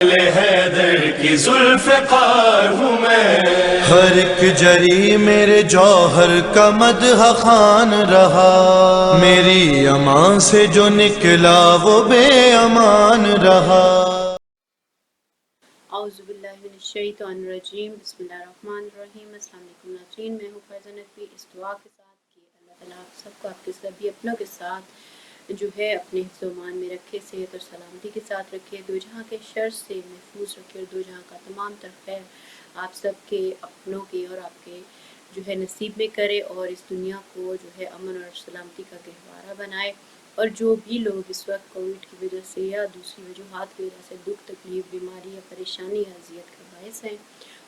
حیدر کی ذوالفقار ہوں میں، ہر ایک جری میرے جوہر کا مدح خوان رہا، میری امان سے جو نکلا وہ بے امان رہا۔ اعوذ باللہ من الشیطان الرجیم، بسم اللہ الرحمن الرحیم۔ السلام علیکم ناظرین، میں ہوں فائزہ نقوی، اس دعا کے ساتھ کہ اللہ تعالیٰ آپ سب کو آپ کے سبھی اپنوں کے ساتھ جو ہے اپنے حفظ و امان میں رکھے، صحت اور سلامتی کے ساتھ رکھے، دو جہاں کے شر سے محفوظ رکھے، اور دو جہاں کا تمام تر خیر آپ سب کے اپنوں کے اور آپ کے جو ہے نصیب میں کرے، اور اس دنیا کو جو ہے امن اور سلامتی کا گہوارہ بنائے، اور جو بھی لوگ اس وقت کووڈ کی وجہ سے یا دوسری وجوہات کی وجہ سے دکھ تکلیف بیماری یا پریشانی یا اذیت کا باعث ہیں،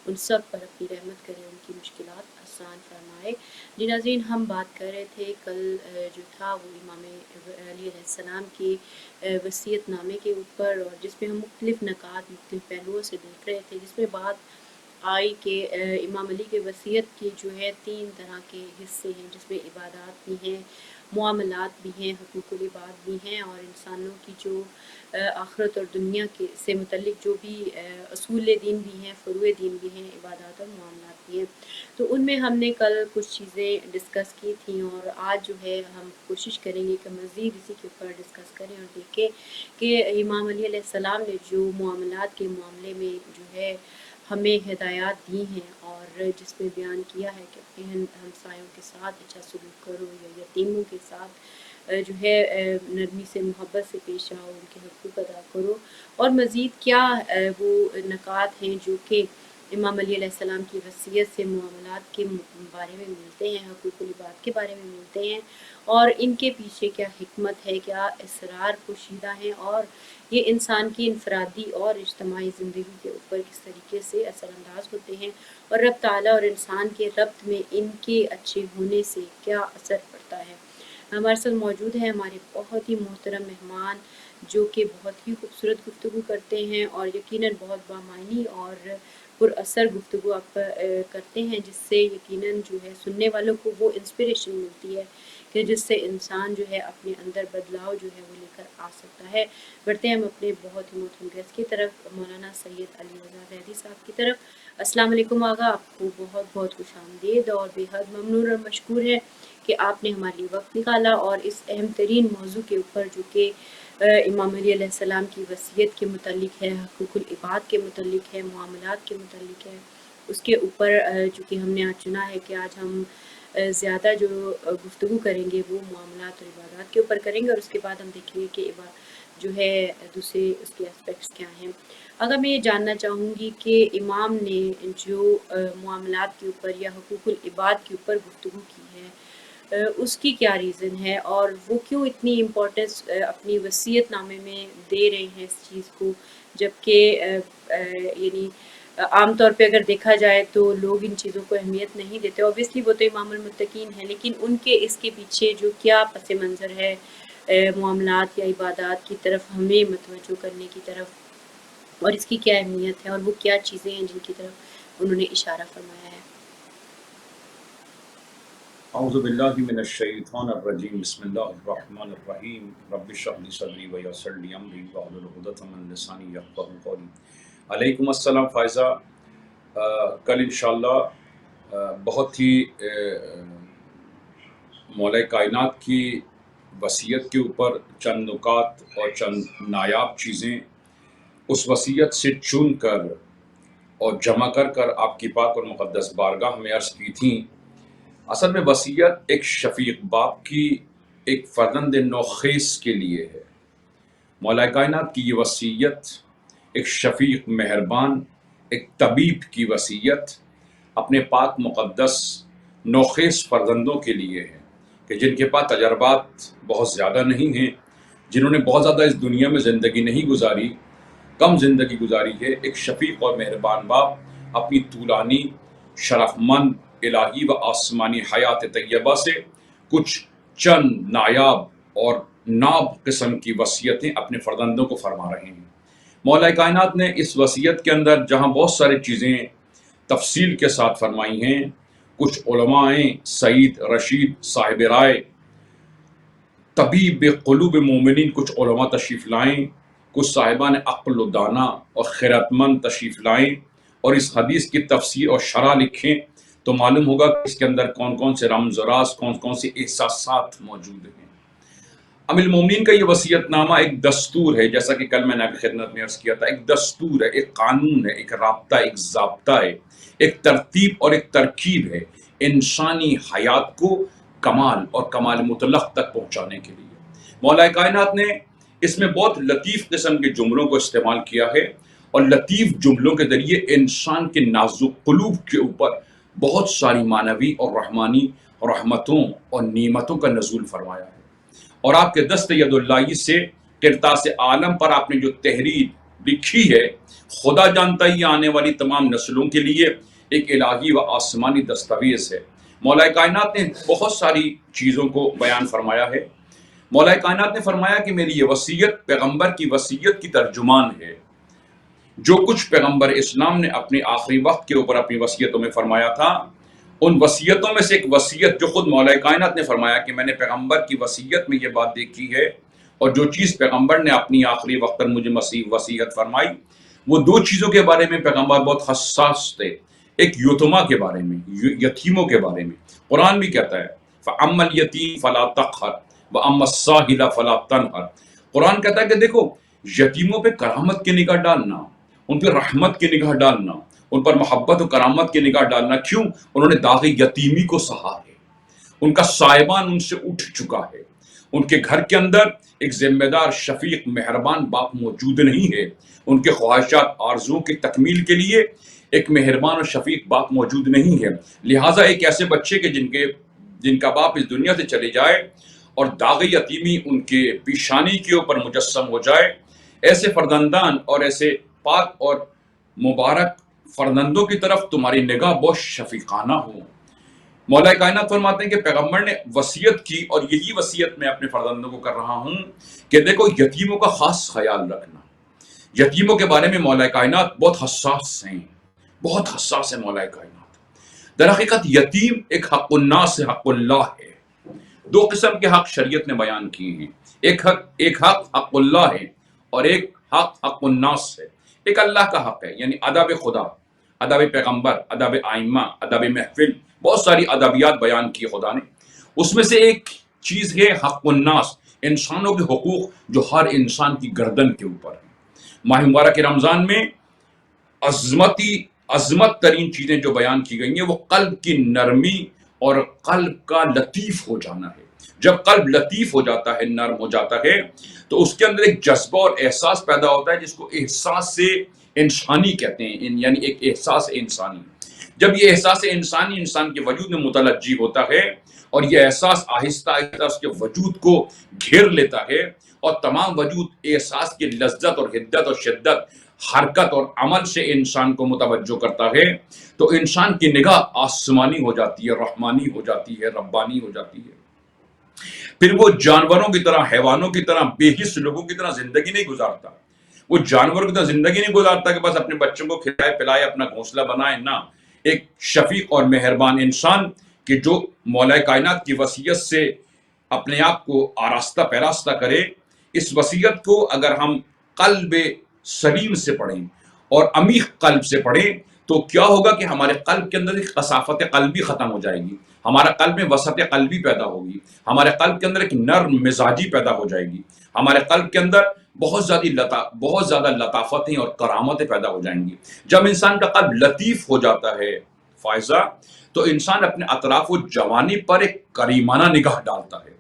ان سب پر اپنی رحمت کرے، ان کی مشکلات آسان فرمائے۔ جی ناظرین، ہم بات کر رہے تھے کل جو تھا وہ امام علی علیہ السلام کی وصیت نامے کے اوپر، اور جس میں ہم مختلف نکات مختلف پہلوؤں سے دیکھ رہے تھے، جس میں بات آئی کہ امام علی کے وصیت کی جو ہے 3 طرح کے حصے ہیں، جس میں عبادات بھی ہیں، معاملات بھی ہیں، حقوق العباد بھی ہیں، اور انسانوں کی جو آخرت اور دنیا کے سے متعلق جو بھی اصول دین بھی ہیں، فروع دین بھی ہیں، عبادات اور معاملات بھی ہیں۔ تو ان میں ہم نے کل کچھ چیزیں ڈسکس کی تھیں، اور آج جو ہے ہم کوشش کریں گے کہ مزید اسی کے اوپر ڈسکس کریں اور دیکھیں کہ امام علی علیہ السلام نے جو معاملات کے معاملے میں جو ہے ہمیں ہدایات دی ہیں، اور جس میں بیان کیا ہے کہ اپنے ہمسایوں کے ساتھ اچھا سلوک کرو، یا یتیموں کے ساتھ جو ہے نرمی سے محبت سے پیش آؤ، ان کے حقوق ادا کرو، اور مزید کیا وہ نکات ہیں جو کہ امام علی علیہ السلام کی وصیت سے معاملات کے بارے میں ملتے ہیں، حقوق العباد کے بارے میں ملتے ہیں، اور ان کے پیچھے کیا حکمت ہے، کیا اسرار پوشیدہ ہیں، اور یہ انسان کی انفرادی اور اجتماعی زندگی کے اوپر کس طریقے سے اثر انداز ہوتے ہیں، اور رب تعالیٰ اور انسان کے ربط میں ان کے اچھے ہونے سے کیا اثر پڑتا ہے۔ ہمارے ساتھ موجود ہیں ہمارے بہت ہی محترم مہمان، جو کہ بہت ہی خوبصورت گفتگو کرتے ہیں، اور یقیناً بہت بامعنی اور پر اثر گفتگو آپ کرتے ہیں، جس سے یقیناً جو ہے سننے والوں کو وہ انسپریشن ملتی ہے کہ جس سے انسان جو ہے اپنے اندر بدلاؤ جو ہے وہ لے کر آ سکتا ہے۔ بڑھتے ہیں ہم اپنے بہت ہی محترم گیسٹ کی طرف، مولانا سید علی رضا زیدی صاحب کی طرف۔ السلام علیکم آغا، آپ کو بہت بہت خوش آمدید، اور بے حد ممنون اور مشکور ہے کہ آپ نے ہمارے لیے وقت نکالا، اور اس اہم ترین موضوع کے اوپر جو کہ امام علی علیہ السلام کی وصیت کے متعلق ہے، حقوق العباد کے متعلق ہے، معاملات کے متعلق ہے، اس کے اوپر چونکہ ہم نے آج چنا ہے کہ آج ہم زیادہ جو گفتگو کریں گے وہ معاملات اور عبادات کے اوپر کریں گے، اور اس کے بعد ہم دیکھیں گے کہ جو ہے دوسرے اس کے اسپیکٹس کیا ہیں۔ اگر میں یہ جاننا چاہوں گی کہ امام نے جو معاملات کے اوپر یا حقوق العباد کے اوپر گفتگو کی ہے، اس کی کیا ریزن ہے، اور وہ کیوں اتنی امپورٹنس اپنی وصیت نامے میں دے رہے ہیں اس چیز کو، جبکہ یعنی عام طور پہ اگر دیکھا جائے تو لوگ ان چیزوں کو اہمیت نہیں دیتے۔ اوبیسلی وہ تو امام المتقین ہیں، لیکن ان کے اس کے پیچھے جو کیا پس منظر ہے معاملات یا عبادات کی طرف ہمیں متوجہ کرنے کی طرف، اور اس کی کیا اہمیت ہے، اور وہ کیا چیزیں ہیں جن کی طرف انہوں نے اشارہ فرمایا ہے۔ اعوذ باللہ من الشیطان الرجیم، بسم اللہ الرحمن الرحیم، رب اشرح لی صدری ویسر لی امری واحلل عقدۃ من لسانی یفقہوا قولی۔ علیکم السلام فائزہ، کل انشاءاللہ بہت ہی مولا کائنات کی وصیت کے اوپر چند نکات اور چند نایاب چیزیں اس وصیت سے چن کر اور جمع کر کر آپ کی پاک اور مقدس بارگاہ میں عرض کی تھیں۔ اصل میں وصیت ایک شفیق باپ کی ایک فرزند نوخیس کے لیے ہے۔ مولا کائنات کی یہ وصیت ایک شفیق مہربان، ایک طبیب کی وصیت اپنے پاک مقدس نوخیس فرزندوں کے لیے ہے، کہ جن کے پاس تجربات بہت زیادہ نہیں ہیں، جنہوں نے بہت زیادہ اس دنیا میں زندگی نہیں گزاری، کم زندگی گزاری ہے۔ ایک شفیق اور مہربان باپ اپنی طولانی، شرف مند، الہی و آسمانی حیات طیبہ سے کچھ چند نایاب اور ناب قسم کی وصیتیں اپنے فرزندوں کو فرما رہے ہیں۔ مولا کائنات نے اس وصیت کے اندر جہاں بہت ساری چیزیں تفصیل کے ساتھ فرمائی ہیں، کچھ علماء سعید رشید صاحب رائے طبیب قلوب مومنین کچھ علماء تشریف لائیں، کچھ صاحبان عقل و دانا اور خیرتمند تشریف لائیں اور اس حدیث کی تفسیر اور شرح لکھیں تو معلوم ہوگا کہ اس کے اندر کون کون سے رمز و راز، کون کون سے احساسات موجود ہیں۔ امیر المومنین کا یہ وصیت نامہ ایک دستور ہے، جیسا کہ کل میں نے آپ کی خدمت میں عرض کیا تھا، ایک دستور ہے، ایک قانون ہے، ایک رابطہ، ایک ضابطہ ہے، ایک ترتیب اور ایک ترکیب ہے انسانی حیات کو کمال اور کمال مطلق تک پہنچانے کے لیے۔ مولا کائنات نے اس میں بہت لطیف قسم کے جملوں کو استعمال کیا ہے، اور لطیف جملوں کے ذریعے انسان کے نازک قلوب کے اوپر بہت ساری معنوی اور رحمانی رحمتوں اور نعمتوں کا نزول فرمایا ہے۔ اور آپ کے دست ید اللہ سے قرطاس عالم پر آپ نے جو تحریر لکھی ہے، خدا جانتا ہی آنے والی تمام نسلوں کے لیے ایک الہی و آسمانی دستاویز ہے۔ مولا کائنات نے بہت ساری چیزوں کو بیان فرمایا ہے۔ مولا کائنات نے فرمایا کہ میری یہ وصیت پیغمبر کی وصیت کی ترجمان ہے۔ جو کچھ پیغمبر اسلام نے اپنے آخری وقت کے اوپر اپنی وصیتوں میں فرمایا تھا، ان وصیتوں میں سے ایک وصیت جو خود مولا کائنات نے فرمایا کہ میں نے پیغمبر کی وصیت میں یہ بات دیکھی ہے، اور جو چیز پیغمبر نے اپنی آخری وقت پر مجھے وصیت فرمائی، وہ دو چیزوں کے بارے میں پیغمبر بہت حساس تھے۔ ایک یتیمہ کے بارے میں، یتیموں کے بارے میں قرآن بھی کہتا ہے فَأَمَّا الْيَتِيمَ فَلَا تَقْهَرْ وَأَمَّا السَّائِلَ فَلَا تَنْهَرْ۔ قرآن کہتا ہے کہ دیکھو، یتیموں پہ کرامت کی نگاہ ڈالنا، ان پہ رحمت کی نگاہ ڈالنا، ان پر محبت و کرامت کی نگاہ ڈالنا۔ کیوں؟ انہوں نے داغ یتیمی کو سہا ہے، ان کا سائبان ان سے اٹھ چکا ہے، ان کے گھر کے اندر ایک ذمہ دار، شفیق، مہربان باپ موجود نہیں ہے، ان کے خواہشات، آرزوؤں کی تکمیل کے لیے ایک مہربان اور شفیق باپ موجود نہیں ہے۔ لہٰذا ایک ایسے بچے کے جن کا باپ اس دنیا سے چلے جائے اور داغ یتیمی ان کے پیشانی کے اوپر مجسم ہو جائے، ایسے فرزندان اور ایسے پاک اور مبارک فرزندوں کی طرف تمہاری نگاہ بہت شفیقانہ ہو۔ مولا کائنات فرماتے ہیں کہ پیغمبر نے وصیت کی، اور یہی وصیت میں اپنے فرزندوں کو کر رہا ہوں کہ دیکھو، یتیموں کا خاص خیال رکھنا۔ یتیموں کے بارے میں مولا کائنات بہت حساس ہیں، بہت حساس ہے مولا کائنات۔ در حقیقت یتیم ایک حق الناس سے حق اللہ ہے۔ دو قسم کے حق شریعت نے بیان کیے ہیں، ایک حق اللہ ہے اور ایک حق الناس ہے۔ ایک اللہ کا حق ہے، یعنی ادب خدا، ادب پیغمبر، ادب آئمہ، ادب محفل، بہت ساری ادبیات بیان کی خدا نے۔ اس میں سے ایک چیز ہے حق الناس، انسانوں کے حقوق جو ہر انسان کی گردن کے اوپر ہے۔ ماہ مبارک رمضان میں عظمت ترین چیزیں جو بیان کی گئی ہیں وہ قلب کی نرمی اور قلب کا لطیف ہو جانا ہے۔ جب قلب لطیف ہو جاتا ہے، نرم ہو جاتا ہے، تو اس کے اندر ایک جذبہ اور احساس پیدا ہوتا ہے جس کو احساس سے انسانی کہتے ہیں، یعنی ایک احساس انسانی۔ جب یہ احساس انسانی انسان کے وجود میں متلجی ہوتا ہے اور یہ احساس آہستہ آہستہ اس کے وجود کو گھیر لیتا ہے اور تمام وجود احساس کی لذت اور حدت اور شدت، حرکت اور عمل سے انسان کو متوجہ کرتا ہے، تو انسان کی نگاہ آسمانی ہو جاتی ہے، رحمانی ہو جاتی ہے، ربانی ہو جاتی ہے۔ پھر وہ جانوروں کی طرح، حیوانوں کی طرح، بے حس لوگوں کی طرح زندگی نہیں گزارتا۔ وہ جانوروں کی طرح زندگی نہیں گزارتا کہ بس اپنے بچوں کو کھلائے پلائے، اپنا گھونسلہ بنائے، نہ، ایک شفیق اور مہربان انسان کہ جو مولا کائنات کی وصیت سے اپنے آپ کو آراستہ پیراستہ کرے۔ اس وصیت کو اگر ہم قلب سلیم سے پڑھیں اور عمیق قلب سے پڑھیں تو کیا ہوگا کہ ہمارے قلب کے اندر ایک کثافت قلبی ختم ہو جائے گی، ہمارے قلب میں وسعت قلبی پیدا ہوگی، ہمارے قلب کے اندر ایک نرم مزاجی پیدا ہو جائے گی، ہمارے قلب کے اندر بہت زیادہ لطافتیں اور کرامتیں پیدا ہو جائیں گی۔ جب انسان کا قلب لطیف ہو جاتا ہے فائزہ، تو انسان اپنے اطراف و جوانب پر ایک کریمانہ نگاہ ڈالتا ہے۔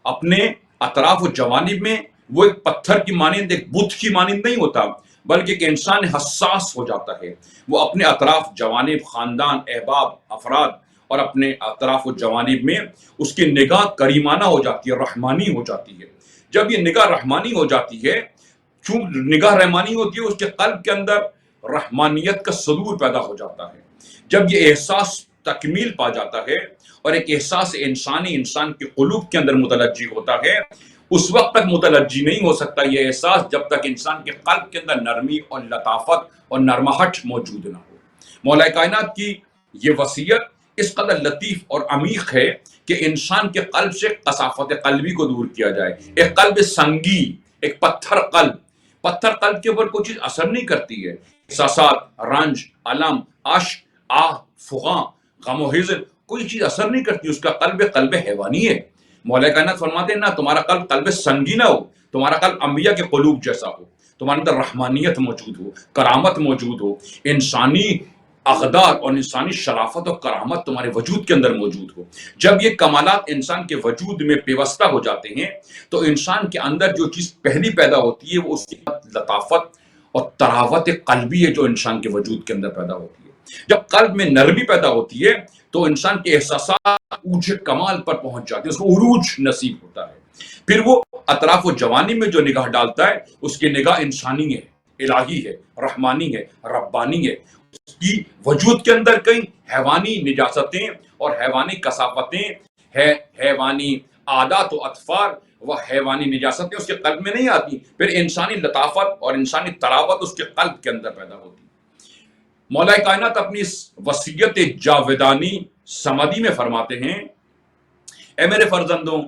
اپنے اطراف و جوانب میں وہ ایک پتھر کی مانند، ایک بت کی مانند نہیں ہوتا، بلکہ ایک انسان حساس ہو جاتا ہے۔ وہ اپنے اطراف، جوانب، خاندان، احباب، افراد اور اپنے اطراف و جوانب میں اس کی نگاہ کریمانہ ہو جاتی ہے، رحمانی ہو جاتی ہے۔ جب یہ نگاہ رحمانی ہو جاتی ہے، چون نگاہ رحمانی ہوتی ہے، اس کے قلب کے اندر رحمانیت کا صدور پیدا ہو جاتا ہے۔ جب یہ احساس تکمیل پا جاتا ہے اور ایک احساس انسانی انسان کے قلوب کے اندر متلجی ہوتا ہے، اس وقت تک متلجی نہیں ہو سکتا یہ احساس جب تک انسان کے قلب کے اندر نرمی اور لطافت اور نرمہٹ موجود نہ ہو۔ مولا کائنات کی یہ وصیت اس قدر لطیف اور عمیق ہے کہ انسان کے قلب سے کثافت قلبی کو دور کیا جائے۔ ایک قلب سنگی، ایک پتھر قلب، پتھر قلب کے اوپر کوئی چیز اثر نہیں کرتی ہے. احساسات، رنج، علم، اشک، آہ، فغاں، غم و حزن، کوئی چیز اثر نہیں کرتی. اس کا قلب حیوانی ہے. مولا کائنات فرماتے ہیں نا تمہارا قلب سنگی نہ ہو، تمہارا قلب انبیاء کے قلوب جیسا ہو، تمہارے اندر رحمانیت موجود ہو، کرامت موجود ہو، انسانی اقدار اور انسانی شرافت اور کرامت تمہارے وجود کے اندر موجود ہو. جب یہ کمالات انسان کے وجود میں پیوستہ ہو جاتے ہیں تو انسان کے اندر جو چیز پہلی پیدا ہوتی ہے وہ اس کی لطافت اور طراوت قلبی ہے جو انسان کے وجود کے اندر پیدا ہوتی ہے. جب قلب میں نرمی پیدا ہوتی ہے تو انسان کے احساسات اوج کمال پر پہنچ جاتے ہیں، اس کو عروج نصیب ہوتا ہے. پھر وہ اطراف و جوانی میں جو نگاہ ڈالتا ہے اس کی نگاہ انسانی ہے، الہی ہے، رحمانی ہے، ربانی ہے. اس کی وجود کے اندر کئی حیوانی نجاستیں اور حیوانی کثافتیں، حیوانی عادات و اطفار و حیوانی نجاستیں اس کے قلب میں نہیں آتی. پھر انسانی لطافت اور انسانی طراوت اس کے قلب کے اندر پیدا ہوتی. مولا کائنات اپنی اس وصیت جاودانی سمدی میں فرماتے ہیں، اے میرے فرزندوں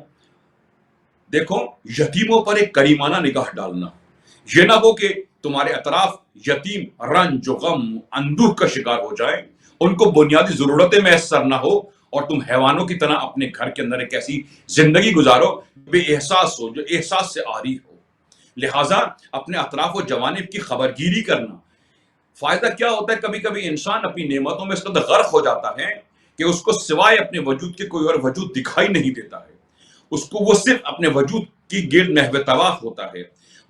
دیکھو یتیموں پر ایک کریمانہ نگاہ ڈالنا. یہ نہ ہو کہ تمہارے اطراف یتیم رنج و غم اندوہ کا شکار ہو جائیں، ان کو بنیادی ضرورتیں میسر نہ ہو اور تم حیوانوں کی طرح اپنے گھر کے اندر ایک ایسی زندگی گزارو بے احساس ہو، جو احساس سے عاری ہو. لہٰذا اپنے اطراف و جوانب کی خبرگیری کرنا. فائدہ کیا ہوتا ہے، کبھی کبھی انسان اپنی نعمتوں میں اس قدر غرق ہو جاتا ہے کہ اس کو سوائے اپنے وجود کے کوئی اور وجود دکھائی نہیں دیتا ہے. اس کو وہ صرف اپنے وجود کی گرد محو طواف ہوتا ہے.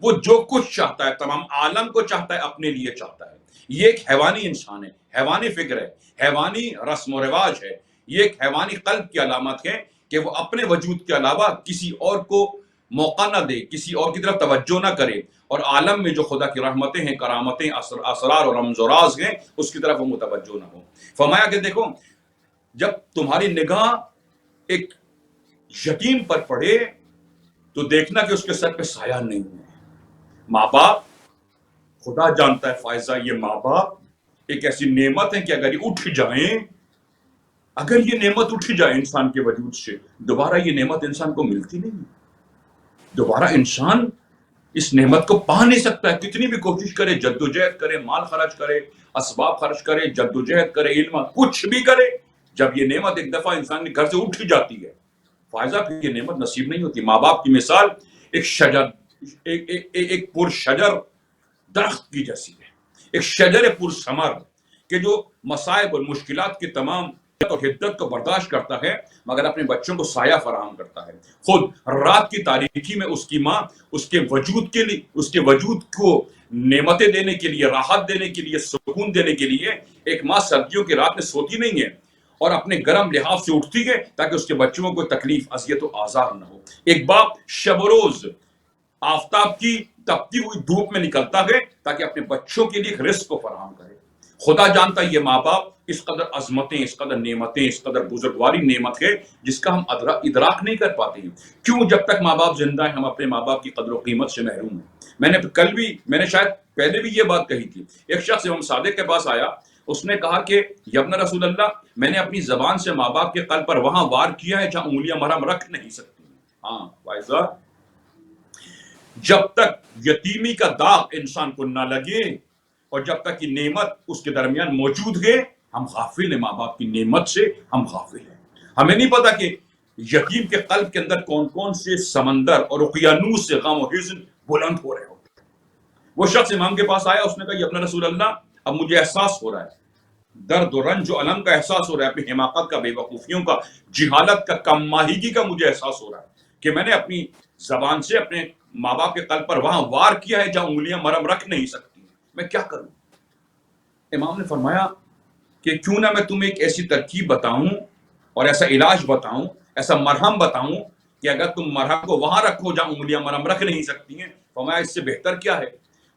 وہ جو کچھ چاہتا ہے تمام عالم کو چاہتا ہے، اپنے لیے چاہتا ہے. یہ ایک حیوانی انسان ہے، حیوانی فکر ہے، حیوانی رسم و رواج ہے. یہ ایک حیوانی قلب کی علامت ہے کہ وہ اپنے وجود کے علاوہ کسی اور کو موقع نہ دے، کسی اور کی طرف توجہ نہ کرے، اور عالم میں جو خدا کی رحمتیں ہیں، کرامتیں، اسرار اور رمز و راز ہیں، اس کی طرف وہ متوجہ نہ ہو. فرمایا کہ دیکھو جب تمہاری نگاہ ایک یتیم پر پڑے تو دیکھنا کہ اس کے سر پہ سایہ نہیں ہے. ماں باپ خدا جانتا ہے فائزہ، یہ ماں باپ ایک ایسی نعمت ہے کہ اگر یہ اٹھ جائیں، اگر یہ نعمت اٹھ جائے انسان کے وجود سے، دوبارہ یہ نعمت انسان کو ملتی نہیں. دوبارہ انسان اس نعمت کو پا نہیں سکتا ہے، کتنی بھی کوشش کرے، جدوجہد کرے، مال خرچ کرے، اسباب خرچ کرے، جدوجہد کرے، علم کچھ بھی کرے. جب یہ نعمت ایک دفعہ انسان کے گھر سے اٹھ جاتی ہے فائزہ پھر یہ نعمت نصیب نہیں ہوتی. ماں باپ کی مثال ایک شجر، ایک پرشجر درخت کی جیسی ہے، ایک شجر پرثمر کہ جو مصائب اور مشکلات کے تمام اور حدت کو برداشت کرتا ہے مگر اپنے بچوں کو سایہ فراہم کرتا ہے. خود رات کی تاریکی میں اس کی ماں اس کے وجود کے لیے، اس کے وجود کو نعمتیں دینے کے لیے، راحت دینے کے لیے، سکون دینے کے لیے، ایک ماں سردیوں کی رات میں سوتی نہیں ہے اور اپنے گرم لحاف سے اٹھتی ہے تاکہ اس کے بچوں کو کوئی تکلیف، اذیت و آزار نہ ہو. ایک باپ شب و روز آفتاب کی تپتی ہوئی دھوپ میں نکلتا ہے تاکہ اپنے بچوں کے لیے ایک رزق کو فراہم کرے. خدا جانتا ہے یہ ماں باپ اس قدر عظمتیں، اس قدر نعمتیں، اس قدر بزرگواری نعمت ہے جس کا ہم ادراک نہیں کر پاتے ہیں. کیوں جب تک ماں باپ زندہ ہیں ہم اپنے ماں باپ کی قدر و قیمت سے محروم ہیں. میں نے شاید پہلے بھی یہ بات کہی تھی. ایک شخص امام صادق کے پاس آیا، اس نے کہا کہ یبن رسول اللہ، میں نے اپنی زبان سے ماں باپ کے قلب پر وہاں وار کیا ہے جہاں انگلیاں مرہم رکھ نہیں سکتی. ہاں فائزہ، جب تک یتیمی کا داغ انسان کو نہ لگے اور جب تک یہ نعمت اس کے درمیان موجود ہے ہم غافل ہیں. ماں باپ کی نعمت سے ہم غافل ہیں. ہمیں نہیں پتا کہ یتیم کے قلب کے اندر کون کون سے سمندر اور اقیانوس سے غم و حزن بلند ہو رہے ہوتے ہیں. وہ شخص امام کے پاس آیا، اس نے کہا یا اپنا رسول اللہ، اب مجھے احساس ہو رہا ہے، درد و رنج و علم کا احساس ہو رہا ہے، اپنی حماقت کا، بے وقوفیوں کا، جہالت کا، کم ماہیگی کا مجھے احساس ہو رہا ہے کہ میں نے اپنی زبان سے اپنے ماں باپ کے قلب پر وہاں وار کیا ہے جہاں انگلیاں مرہم رکھ نہیں سکتی. میں کیا کروں؟ امام نے فرمایا کہ کیوں نہ میں تمہیں ایک ایسی ترکیب بتاؤں اور ایسا علاج بتاؤں، ایسا مرہم بتاؤں کہ اگر تم مرہم کو وہاں رکھو جہاں انگلیاں مرہم رکھ نہیں سکتی ہیں. فرمایا اس سے بہتر کیا ہے؟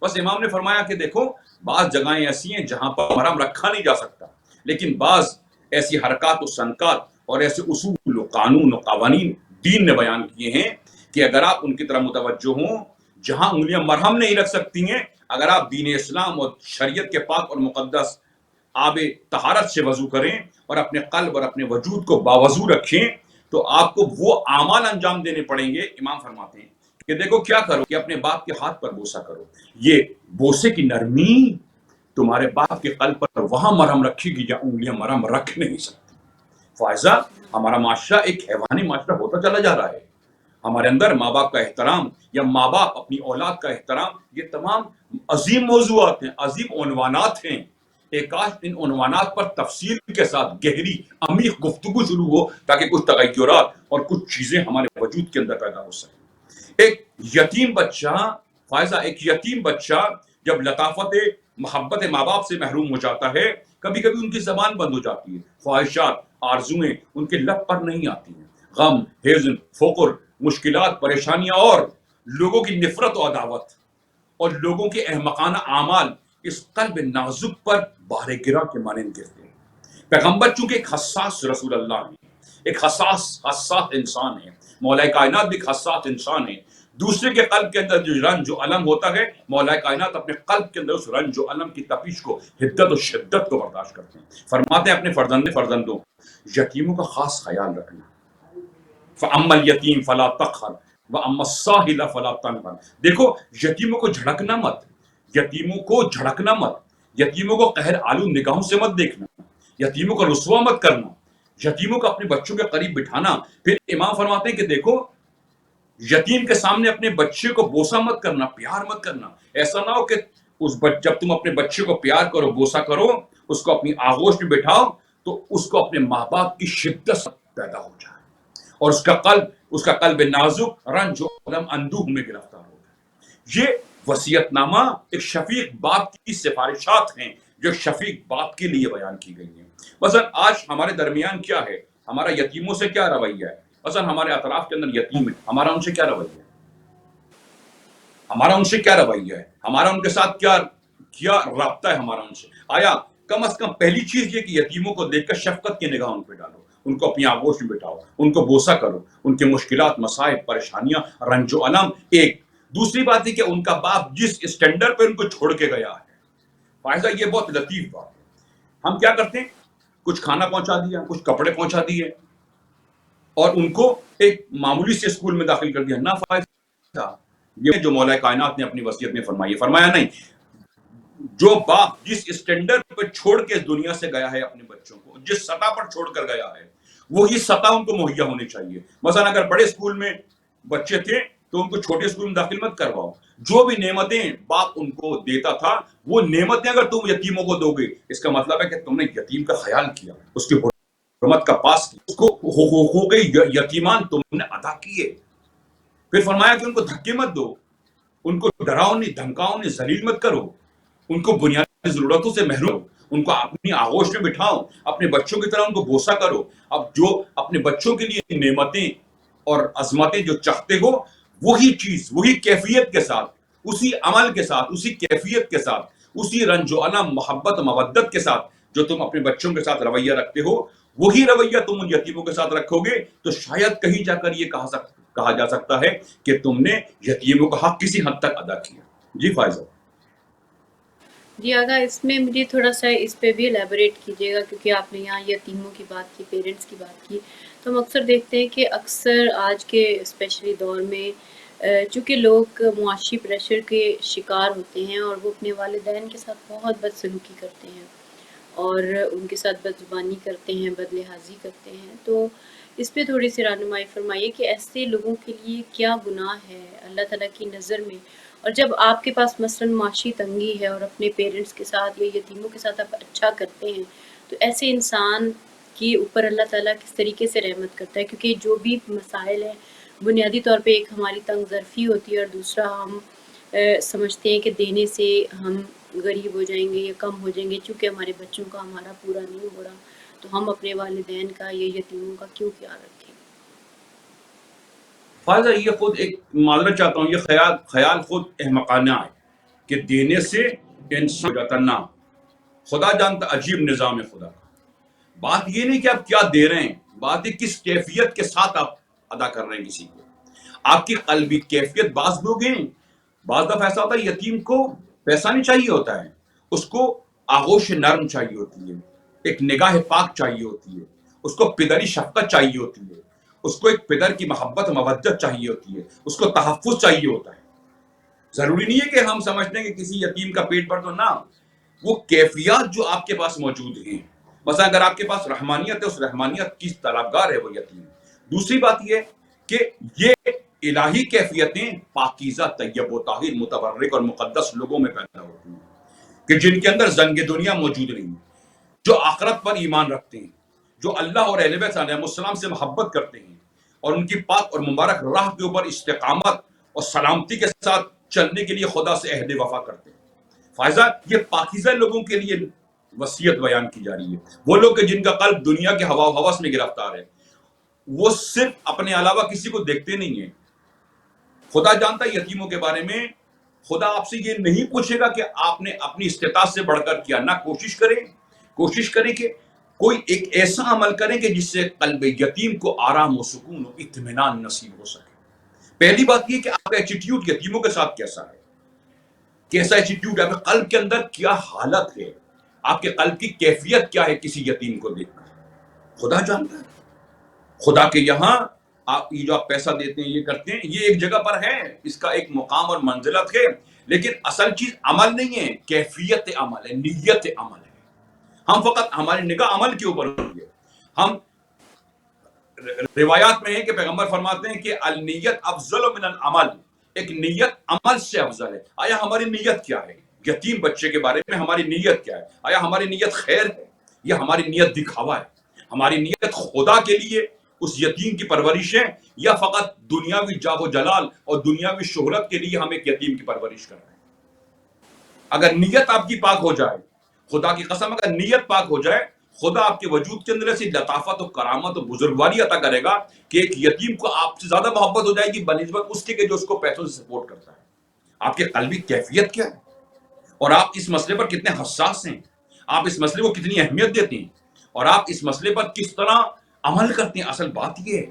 بس امام نے فرمایا کہ دیکھو بعض جگہیں ایسی ہیں جہاں پر مرہم رکھا نہیں جا سکتا، لیکن بعض ایسی حرکات و سنکات اور ایسے اصول و قانون و قوانین دین نے بیان کیے ہیں کہ اگر آپ ان کی طرف متوجہ ہوں، جہاں انگلیاں مرہم نہیں رکھ سکتی ہیں، اگر آپ دین اسلام اور شریعت کے پاک اور مقدس آب طہارت سے وضو کریں اور اپنے قلب اور اپنے وجود کو باوضو رکھیں تو آپ کو وہ اعمال انجام دینے پڑیں گے. امام فرماتے ہیں کہ دیکھو کیا کرو کہ اپنے باپ کے ہاتھ پر بوسہ کرو، یہ بوسے کی نرمی تمہارے باپ کے قلب پر وہاں مرہم رکھے گی جہاں انگلیاں مرہم رکھ نہیں سکتی۔ فائزہ، ہمارا معاشرہ ایک حیوانی معاشرہ ہوتا چلا جا رہا ہے۔ ہمارے اندر ماں باپ کا احترام یا ماں باپ اپنی اولاد کا احترام، یہ تمام عظیم موضوعات ہیں، عظیم عنوانات ہیں۔ ایک کاش ان عنوانات پر تفصیل کے ساتھ گہری عمیق گفتگو شروع ہو تاکہ کچھ تغیرات اور کچھ چیزیں ہمارے وجود کے اندر پیدا ہو سکیں۔ ایک یتیم بچہ، فائزہ، ایک یتیم بچہ جب لطافت محبت ماں باپ سے محروم ہو جاتا ہے، کبھی کبھی ان کی زبان بند ہو جاتی ہے، خواہشات آرزویں ان کے لب پر نہیں آتی ہیں، غم، حزن، فقر، مشکلات، پریشانیاں اور لوگوں کی نفرت و عداوت اور لوگوں کے احمقانہ اعمال اس قلب نازک پر بار گرا کے مانند گرتے ہیں۔ پیغمبر چونکہ ایک حساس رسول اللہ ہے، ایک حساس انسان ہے، مولا کائنات بھی ایک حساس انسان ہے، دوسرے کے قلب کے اندر جو رنج و الم ہوتا ہے، مولا کائنات اپنے قلب کے اندر اس رنج و الم کی تپش کو، حدت و شدت کو برداشت کرتے ہیں۔ فرماتے ہیں اپنے فرزندوں یتیموں کا خاص خیال رکھنا، فَأَمَّا الْيَتِيمُ فَلَا تَقْهَرْ وَأَمَّا السَّائِلَ فَلَا تَنْهَرْ۔ دیکھو یتیموں کو جھڑکنا مت، یتیموں کو جھڑکنا مت، یتیموں کو قہر آلود نگاہوں سے مت دیکھنا، یتیموں کو رسوا مت کرنا، یتیموں کو اپنے بچوں کے قریب بٹھانا۔ پھر امام فرماتے ہیں کہ دیکھو یتیم کے سامنے اپنے بچے کو بوسہ مت کرنا، پیار مت کرنا۔ ایسا نہ ہو کہ جب تم اپنے بچے کو پیار کرو، بوسہ کرو، اس کو اپنی آغوش میں بٹھاؤ تو اس کو اپنے ماں باپ کی شدت پیدا ہو جائے اور اس کا قلب نازک رنج و الم اندوہ میں گرفتار ہو جائے۔ یہ وصیت نامہ ایک شفیق باپ کی سفارشات ہیں جو شفیق باپ کے لیے بیان کی گئی ہیں۔ مثلا آج ہمارے درمیان کیا ہے، ہمارا یتیموں سے کیا رویہ ہے؟ مثلا ہمارے اطراف کے اندر یتیم ہے، ہمارا ان سے کیا رویہ ہے؟ ہمارا ان سے کیا رویہ ہے؟ ہمارا ان کے ساتھ کیا رابطہ ہے ہمارا ان سے؟ آیا کم از کم پہلی چیز یہ کہ یتیموں کو دیکھ کر شفقت کی نگاہ ان پہ ڈالو، ان کو اپنی آغوش میں بٹھاؤ، ان کو بوسہ کرو، ان کے مشکلات، مصائب، پریشانیاں، رنج و الم۔ ایک دوسری بات ہے کہ ان کا باپ جس اسٹینڈرڈ پہ ان کو چھوڑ کے گیا ہے، فائزہ یہ بہت لطیف بات ہے۔ ہم کیا کرتے ہیں، کچھ کھانا پہنچا دیا، کچھ کپڑے پہنچا دیے اور ان کو ایک معمولی سے اسکول میں داخل کر دیا۔ نہ فائزہ، یہ جو مولا کائنات نے اپنی وصیت میں فرمایا نہیں، جو باپ جس اسٹینڈرڈ پہ چھوڑ کے اس دنیا سے گیا ہے اپنے بچوں کو، جس سطح پر چھوڑ کر گیا ہے، وہی سطح ان کو مہیا ہونی چاہیے۔ مثلا اگر بڑے اسکول میں بچے تھے تو ان کو چھوٹے اسکول میں داخل مت کرواؤ۔ جو بھی نعمتیں باپ ان کو دیتا تھا، وہ نعمتیں اگر تم یتیموں کو دو گے، اس کا مطلب ہے کہ تم نے یتیم کا خیال کیا، اس کی حرمت کا پاس کیا، اس کو حقوق یتیمان تم نے ادا کیے۔ پھر فرمایا کہ ان کو دھکے مت دو، ان کو ڈراؤ نہیں، دھمکاؤ نہیں، ذلیل مت کرو، ان کو بنیادی ضرورتوں سے محروم، ان کو اپنی آغوش میں بٹھاؤ، اپنے بچوں کی طرح ان کو بوسہ کرو۔ اب جو اپنے بچوں کے لیے نعمتیں اور عظمتیں جو چاہتے ہو، وہی چیز، وہی کیفیت کے ساتھ، اسی عمل کے ساتھ، اسی کیفیت کے ساتھ، اسی رنج و الم، محبت و مودت کے ساتھ جو تم اپنے بچوں کے ساتھ رویہ رکھتے ہو، وہی رویہ تم ان یتیموں کے ساتھ رکھو گے تو شاید کہیں جا کر یہ کہا جا سکتا ہے کہ تم نے یتیموں کا حق کسی حد تک ادا کیا۔ جی فائزہ۔ جی آغا، اس میں مجھے تھوڑا سا اس پہ بھی الیبوریٹ کیجیے گا، کیونکہ آپ نے یہاں یتیموں کی بات کی، پیرنٹس کی بات کی، تو ہم اکثر دیکھتے ہیں کہ اکثر آج کے اسپیشلی دور میں چونکہ لوگ معاشی پریشر کے شکار ہوتے ہیں اور وہ اپنے والدین کے ساتھ بہت بد سلوکی کرتے ہیں اور ان کے ساتھ بد زبانی کرتے ہیں، بد لحاظی کرتے ہیں، تو اس پہ تھوڑی سی رہنمائی فرمائیے کہ ایسے لوگوں کے لیے کیا گناہ ہے اللہ تعالیٰ کی نظر میں، اور جب آپ کے پاس مثلاً معاشی تنگی ہے اور اپنے پیرنٹس کے ساتھ یا یتیموں کے ساتھ آپ اچھا کرتے ہیں، تو ایسے انسان کے اوپر اللہ تعالیٰ کس طریقے سے رحمت کرتا ہے؟ کیونکہ جو بھی مسائل ہیں بنیادی طور پہ ایک ہماری تنگ ظرفی ہوتی ہے اور دوسرا ہم سمجھتے ہیں کہ دینے سے ہم غریب ہو جائیں گے یا کم ہو جائیں گے، چونکہ ہمارے بچوں کا ہمارا پورا نہیں ہو رہا، تو ہم اپنے والدین کا یا یتیموں کا کیوں خیال رکھیں؟ فائزہ یہ خود ایک معذرت چاہتا ہوں، یہ خیال خود احمقانہ ہے کہ دینے سے انسان جاتا نہ، خدا جانتا عجیب نظام ہے خدا کا۔ بات یہ نہیں کہ آپ کیا دے رہے ہیں، بات ہے کس کیفیت کے ساتھ آپ ادا کر رہے ہیں کسی کو۔ آپ کی قلبی کیفیت، بعض لوگ ہیں، بعض دفعہ ایسا ہوتا ہے یتیم کو پیسہ نہیں چاہیے ہوتا ہے، اس کو آغوش نرم چاہیے ہوتی ہے، ایک نگاہ پاک چاہیے ہوتی ہے، اس کو پدری شفقت چاہیے ہوتی ہے، اس کو ایک پدر کی محبت مودت چاہیے ہوتی ہے، اس کو تحفظ چاہیے ہوتا ہے. ضروری نہیں ہے کہ ہم سمجھتے ہیں کہ کسی یتیم کا پیٹ بھر دو، نہ، وہ کیفیات جو آپ کے پاس موجود ہیں. مثلا اگر آپ کے پاس رحمانیت ہے، اس رحمانیت کی طلبگار ہے وہ یتیم. دوسری بات یہ کہ یہ الہی کیفیتیں پاکیزہ، طیب و طاہر، متبرک اور مقدس لوگوں میں پیدا ہوتی ہیں کہ جن کے اندر زنگ دنیا موجود نہیں ہے، جو آخرت پر ایمان رکھتے ہیں، جو اللہ اور اہل بیت علیہ السلام سے محبت کرتے ہیں اور ان کی پاک اور مبارک راہ کے اوپر استقامت اور سلامتی کے ساتھ چلنے کے لیے خدا سے عہد وفا کرتے ہیں. فائزہ یہ پاکیزہ لوگوں کے لیے وصیت بیان کی جا رہی ہے. وہ لوگ کہ جن کا قلب دنیا کے ہوا و ہوس میں گرفتار ہے، وہ صرف اپنے علاوہ کسی کو دیکھتے نہیں ہیں. خدا جانتا ہے یتیموں کے بارے میں. خدا آپ سے یہ نہیں پوچھے گا کہ آپ نے اپنی استطاعت سے بڑھ کر کیا، نہ کوشش کریں کہ کوئی ایک ایسا عمل کریں کہ جس سے قلب یتیم کو آرام و سکون و اطمینان نصیب ہو سکے. پہلی بات یہ کہ آپ کا ایٹیٹیوڈ یتیموں کے ساتھ کیسا ہے، کیسا ایٹیٹیوڈ ہے، آپ کے قلب کے اندر کیا حالت ہے، آپ کے قلب کی کیفیت کیا ہے کسی یتیم کو دیکھ کر. خدا جانتا ہے. خدا کے یہاں آپ یہ جو آپ پیسہ دیتے ہیں، یہ کرتے ہیں، یہ ایک جگہ پر ہے، اس کا ایک مقام اور منزلت ہے، لیکن اصل چیز عمل نہیں ہے، کیفیت عمل ہے، نیت عمل ہے. ہم فقط ہماری نگاہ عمل کے اوپر ہوتی ہے. ہم روایات میں ہے کہ پیغمبر فرماتے ہیں کہ النیت افضل من العمل، ایک نیت عمل سے افضل ہے. آیا ہماری نیت کیا ہے؟ یتیم بچے کے بارے میں ہماری نیت کیا ہے؟ آیا ہماری نیت خیر ہے یا ہماری نیت دکھاوا ہے؟ ہماری نیت خدا کے لیے اس یتیم کی پرورش ہے یا فقط دنیاوی جاہ و جلال اور دنیاوی شہرت کے لیے ہم ایک یتیم کی پرورش کر رہے ہیں؟ اگر نیت آپ کی پاک ہو جائے، خدا کی قسم اگر نیت پاک ہو جائے، خدا آپ کے وجود کے اندر ایسی لطافت و کرامت و بزرگواری عطا کرے گا کہ ایک یتیم کو آپ سے زیادہ محبت ہو جائے گی بنسبت اس کے کہ جو اس کو پیسوں سے سپورٹ کرتا ہے. آپ کے قلبی کیفیت کیا ہے اور آپ اس مسئلے پر کتنے حساس ہیں، آپ اس مسئلے کو کتنی اہمیت دیتے ہیں اور آپ اس مسئلے پر کس طرح عمل کرتے ہیں. اصل بات یہ ہے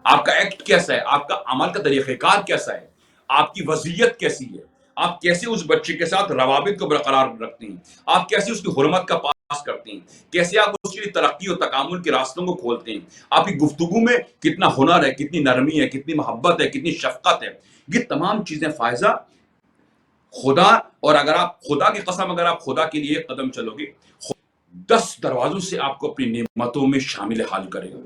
آپ کا ایکٹ کیسا ہے، آپ کا عمل کا طریقہ کار کیسا ہے، آپ کی وضعیت کیسی ہے، آپ کیسے اس بچے کے ساتھ روابط کو برقرار رکھتے ہیں، آپ کیسے اس کی حرمت کا پاس کرتے ہیں، کیسے آپ اس کی ترقی اور تکامل کے راستوں کو کھولتے ہیں، آپ کی گفتگو میں کتنا ہنر ہے، کتنی نرمی ہے، کتنی محبت ہے، کتنی شفقت ہے. یہ تمام چیزیں فائزہ خدا، اور اگر آپ خدا کی قسم اگر آپ خدا کے لیے ایک قدم چلو گے، 10 دروازوں سے آپ کو اپنی نعمتوں میں شامل حال کرے گا.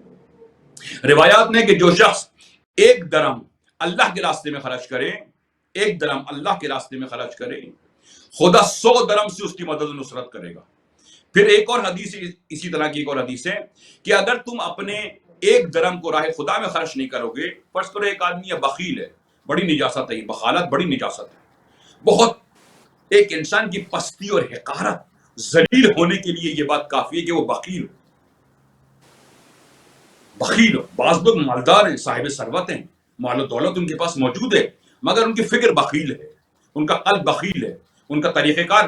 روایات میں کہ جو شخص 1 درم اللہ کے راستے میں خرچ کرے، 1 درم اللہ کے راستے میں خرچ کرے، خدا 100 درم سے اس کی مدد و نصرت کرے گا. پھر ایک اور حدیث، اسی طرح کی ایک اور حدیث ہے کہ اگر تم اپنے 1 درم کو راہ خدا میں خرچ نہیں کرو گے، فرض کرو ایک آدمی یہ بخیل ہے، بڑی نجاست ہے، بخالت بڑی نجاست ہے، بہت ایک انسان کی پستی اور حقارت، ذلیل ہونے کے لیے یہ بات کافی ہے کہ وہ بخیل ہو. بعض لوگ مالدار ہیں، صاحب ثروت ہیں، مال و دولت ان کے پاس موجود ہے، مگر ان کی فکر بخیل ہے، ان کا قلب بخیل ہے، ان کا طریقہ کار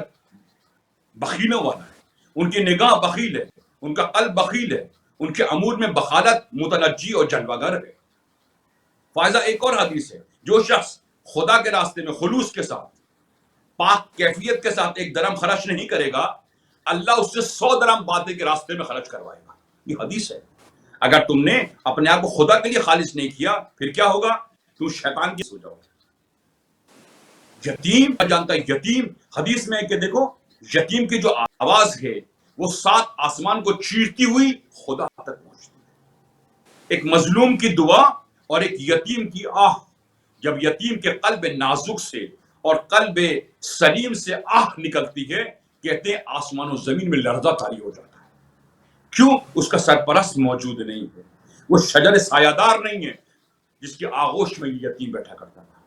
بخیلوں والا ہے، ان کی نگاہ بخیل ہے، ان کا قلب بخیل ہے، ان کے امور میں بخالت متنجی اور جلوہ گر ہے. فائزہ ایک اور حدیث ہے، جو شخص خدا کے راستے میں خلوص کے ساتھ، پاک کیفیت کے ساتھ 1 درم خرچ نہیں کرے گا، اللہ اس سے 100 درم باطل کے راستے میں خرچ کروائے گا. یہ حدیث ہے. اگر تم نے اپنے آپ کو خدا کے لیے خالص نہیں کیا، پھر کیا ہوگا؟ تم شیطان کی ہو جاؤ گے. یتیم جانتا ہے، یتیم حدیث میں ہے کہ دیکھو یتیم کی جو آواز ہے وہ 7 آسمان کو چیرتی ہوئی خدا تک پہنچتی ہے. ایک مظلوم کی دعا اور ایک یتیم کی آہ، جب یتیم کے قلب نازک سے اور قلب سلیم سے آہ نکلتی ہے، کہتے ہیں آسمان و زمین میں لرزہ طاری ہو جاتا ہے. کیوں؟ اس کا سرپرست موجود نہیں ہے، وہ شجر سایہ دار نہیں ہے جس کے آغوش میں یہ یتیم بیٹھا کرتا تھا.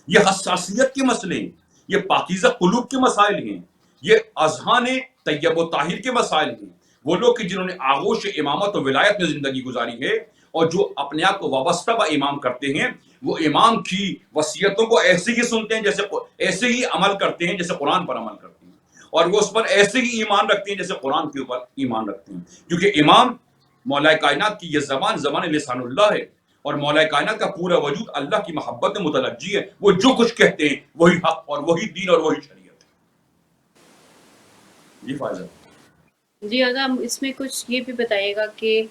یہ حساسیت کے مسئلے ہیں، یہ پاکیزہ قلوب کے مسائل ہیں، یہ اذہان طیب و طاہر کے مسائل ہیں. وہ لوگ کہ جنہوں نے آغوش امامت و ولایت میں زندگی گزاری ہے اور جو اپنے آپ کو وابستہ با امام کرتے ہیں، وہ امام کی وصیتوں کو ایسے ہی سنتے ہیں جیسے ایسے ہی عمل کرتے ہیں جیسے قرآن پر عمل کرتے ہیں، اور وہ اس پر ایسے ہی ایمان رکھتے ہیں جیسے قرآن کے اوپر ایمان رکھتے ہیں. کیونکہ امام مولا کائنات کی یہ زبان لسان اللہ ہے، اور مولا کائنات کا پورا وجود اللہ کی محبت میں متلجی ہے. وہ جو کچھ کہتے ہیں وہی حق اور وہی دین اور وہی شریعت ہے. جی فائزہ. جی اگر اس میں کچھ یہ بھی بتائیے گا کہ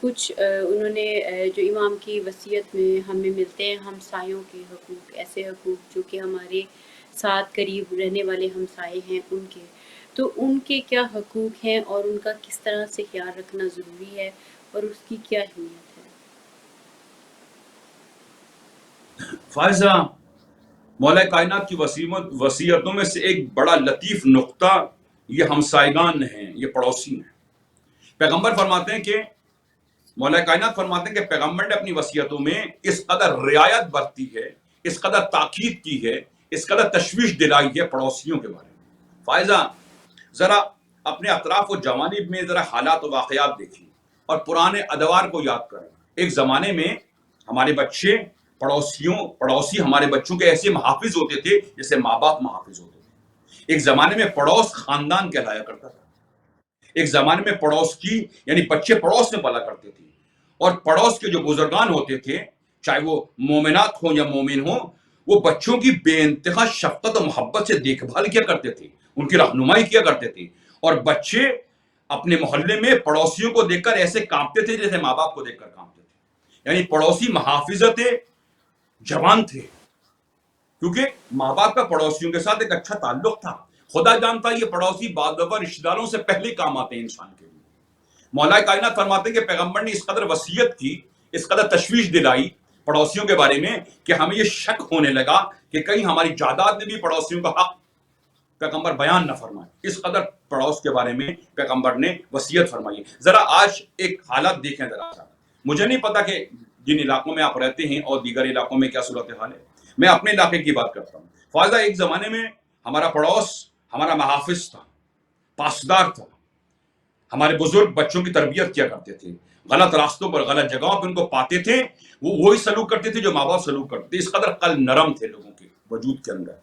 کچھ انہوں نے جو امام کی وصیت میں ہمیں ملتے ہیں ہمسایوں کے حقوق، ایسے حقوق جو کہ ہمارے ساتھ قریب رہنے والے ہمسائے ہیں ان کے، تو ان کے کیا حقوق ہیں اور ان کا کس طرح سے خیال رکھنا ضروری ہے اور اس کی کیا اہمیت ہے؟ فائزہ، مولا کائنات کی وصیتوں میں سے ایک بڑا لطیف نقطہ یہ ہمسائگان ہیں، یہ پڑوسی ہیں۔ پیغمبر فرماتے ہیں کہ مولا کائنات فرماتے ہیں کہ پیغمبر نے اپنی وصیتوں میں اس قدر رعایت برتی ہے، اس قدر تاکید کی ہے، اس قدر تشویش دلائی ہے پڑوسیوں کے بارے میں۔ فائزہ، ذرا اپنے اطراف و جوانب میں ذرا حالات و واقعات دیکھیں اور پرانے ادوار کو یاد کریں۔ ایک زمانے میں ہمارے بچے پڑوسی ہمارے بچوں کے ایسے محافظ ہوتے تھے جیسے ماں باپ محافظ ہوتے تھے۔ ایک زمانے میں پڑوس خاندان کہلایا کرتا تھا۔ ایک زمانے میں پڑوس کی یعنی بچے پڑوس میں پلا کرتے تھے، اور پڑوس کے جو بزرگان ہوتے تھے، چاہے وہ مومنات ہوں یا مومن ہوں، وہ بچوں کی بے انتہا شفقت و محبت سے دیکھ بھال کیا کرتے تھے، ان کی رہنمائی کیا کرتے تھے، اور بچے اپنے محلے میں پڑوسیوں کو دیکھ کر ایسے کانپتے تھے جیسے ماں باپ کو دیکھ کر کانپتے تھے۔ یعنی پڑوسی محافظت جوان تھے، کیونکہ ماں باپ کا پڑوسیوں کے ساتھ ایک اچھا تعلق تھا۔ خدا جانتا یہ پڑوسی بعض دفعہ رشتہ داروں سے پہلے کام آتے ہیں انسان کے لیے۔ مولا کائنات فرماتے ہیں کہ پیغمبر نے اس قدر وصیت کی، اس قدر تشویش دلائی پڑوسیوں کے بارے میں کہ ہمیں یہ شک ہونے لگا کہ کہیں ہماری جائیداد میں بھی پڑوسیوں کا حق پیغمبر بیان نہ فرمائے۔ اس قدر پڑوس کے بارے میں پیغمبر نے وصیت فرمائی۔ ذرا آج ایک حالت دیکھیں ذرا سا۔ مجھے نہیں پتا کہ جن علاقوں میں آپ رہتے ہیں اور دیگر علاقوں میں کیا صورتحال ہے، میں اپنے علاقے کی بات کرتا ہوں۔ فائدہ، ایک زمانے میں ہمارا پڑوس ہمارا محافظ تھا، پاسدار تھا۔ ہمارے بزرگ بچوں کی تربیت کیا کرتے تھے، غلط راستوں پر غلط جگہوں پہ ان کو پاتے تھے، وہ وہی سلوک کرتے تھے جو ماں باپ سلوک کرتے تھے۔ اس قدر قلب نرم تھے لوگوں کے وجود کے اندر۔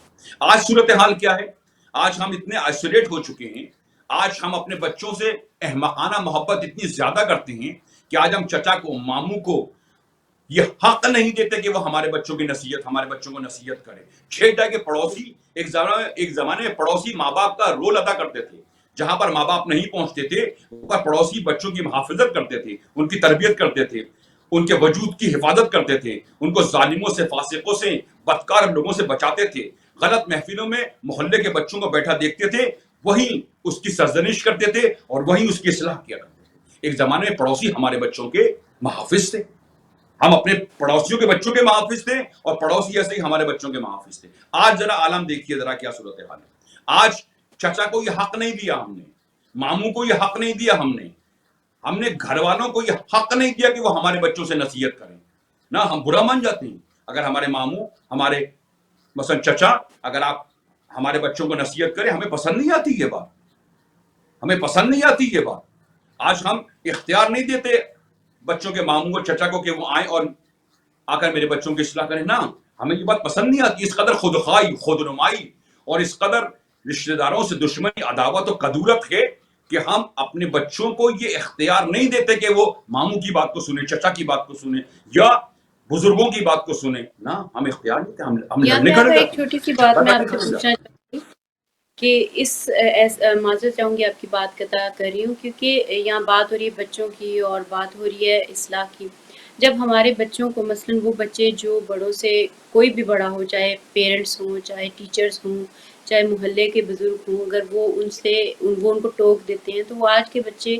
آج صورتحال کیا ہے؟ آج ہم اتنے آئسولیٹ ہو چکے ہیں، آج ہم اپنے بچوں سے احمقانہ محبت اتنی زیادہ کرتے ہیں کہ آج ہم چچا کو، ماموں کو یہ حق نہیں دیتے کہ وہ ہمارے بچوں کی نصیحت، ہمارے بچوں کو نصیحت کرے۔ چھیڑ جائے کہ پڑوسی ایک زمانے میں پڑوسی ماں باپ کا رول ادا کرتے تھے۔ جہاں پر ماں باپ نہیں پہنچتے تھے وہاں پر پڑوسی بچوں کی محافظت کرتے تھے، ان کی تربیت کرتے تھے، ان کے وجود کی حفاظت کرتے تھے، ان کو ظالموں سے، فاسقوں سے، بدکار لوگوں سے بچاتے تھے۔ غلط محفلوں میں محلے کے بچوں کو بیٹھا دیکھتے تھے، وہیں اس کی سرزنش کرتے تھے اور وہیں اس کی اصلاح کیا کرتے تھے۔ ایک زمانے میں پڑوسی ہمارے بچوں کے محافظ تھے، ہم اپنے پڑوسیوں کے بچوں کے محافظ تھے اور پڑوسی ایسے ہی ہمارے بچوں کے محافظ تھے۔ آج ذرا عالم دیکھیے ذرا کیا صورتحال ہے۔ آج چچا کو یہ حق نہیں دیا ہم نے، ماموں کو یہ حق نہیں دیا ہم نے گھر والوں کو یہ حق نہیں دیا کہ وہ ہمارے بچوں سے نصیحت کریں۔ نہ ہم برا مان جاتے ہیں اگر ہمارے ماموں، ہمارے مثلا چچا، اگر آپ ہمارے بچوں کو نصیحت کریں، ہمیں پسند نہیں آتی یہ بات، ہمیں پسند نہیں آتی یہ بات۔ آج ہم اختیار نہیں دیتے بچوں کے ماموں کو، چچا کو کہ وہ آئیں اور آ کر میرے بچوں کی اصلاح کریں۔ نہ، ہمیں یہ بات پسند نہیں آتی۔ اس قدر خودخواہی، خود نمائی اور اس قدر رشتہ داروں سے دشمنی، عداوت و کدورت ہے کہ ہم اپنے بچوں کو یہ اختیار نہیں دیتے کہ وہ ماموں کی بات کو سنیں، چچا کی بات کو سنیں یا بزرگوں کی بات کو سنیں۔ نہ، ہم اختیار نہیں دیتے، ہم لڑنے کھڑے ایک جاتے ہیں۔ چھوٹی سی بات میں آپ سے پوچھنا چاہوں گی کہ معذرت چاہوں گی آپ کی بات قطع کر رہی ہوں، کیونکہ یہاں بات ہو رہی ہے بچوں کی اور بات ہو رہی ہے اصلاح کی۔ جب ہمارے بچوں کو مثلاً وہ بچے جو بڑوں سے، کوئی بھی بڑا ہو، چاہے پیرنٹس ہوں، چاہے ٹیچرز ہوں، چاہے محلے کے بزرگ ہوں، اگر وہ ان کو ٹوک دیتے ہیں تو وہ آج کے بچے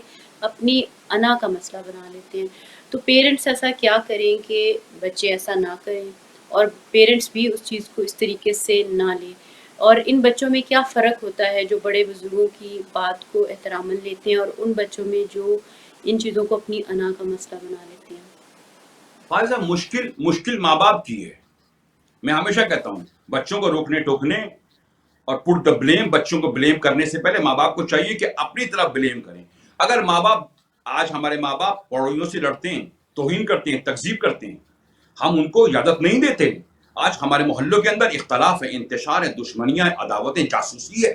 اپنی انا کا مسئلہ بنا لیتے ہیں۔ تو پیرنٹس ایسا کیا کریں کہ بچے ایسا نہ کریں اور پیرنٹس بھی اس چیز کو اس طریقے سے نہ لیں، اور ان بچوں میں کیا فرق ہوتا ہے جو بڑے بزرگوں کی بات کو احترام لیتے ہیں اور ان بچوں میں جو ان چیزوں کو اپنی انا کا مسئلہ بنا لیتے ہیں؟ فائزہ، مشکل ماں باپ کی ہے۔ میں ہمیشہ کہتا ہوں بچوں کو روکنے ٹوکنے اور پٹ دا بلیم، بچوں کو بلیم کرنے سے پہلے ماں باپ کو چاہیے کہ اپنی طرف بلیم کریں۔ اگر ماں باپ، آج ہمارے ماں باپ پڑوسیوں سے لڑتے ہیں، توہین کرتے ہیں، تکذیب کرتے ہیں، ہم ان کو اجازت نہیں دیتے۔ آج ہمارے محلوں کے اندر اختلاف ہے، انتشار ہے، دشمنیاں، عداوتیں، جاسوسی ہے۔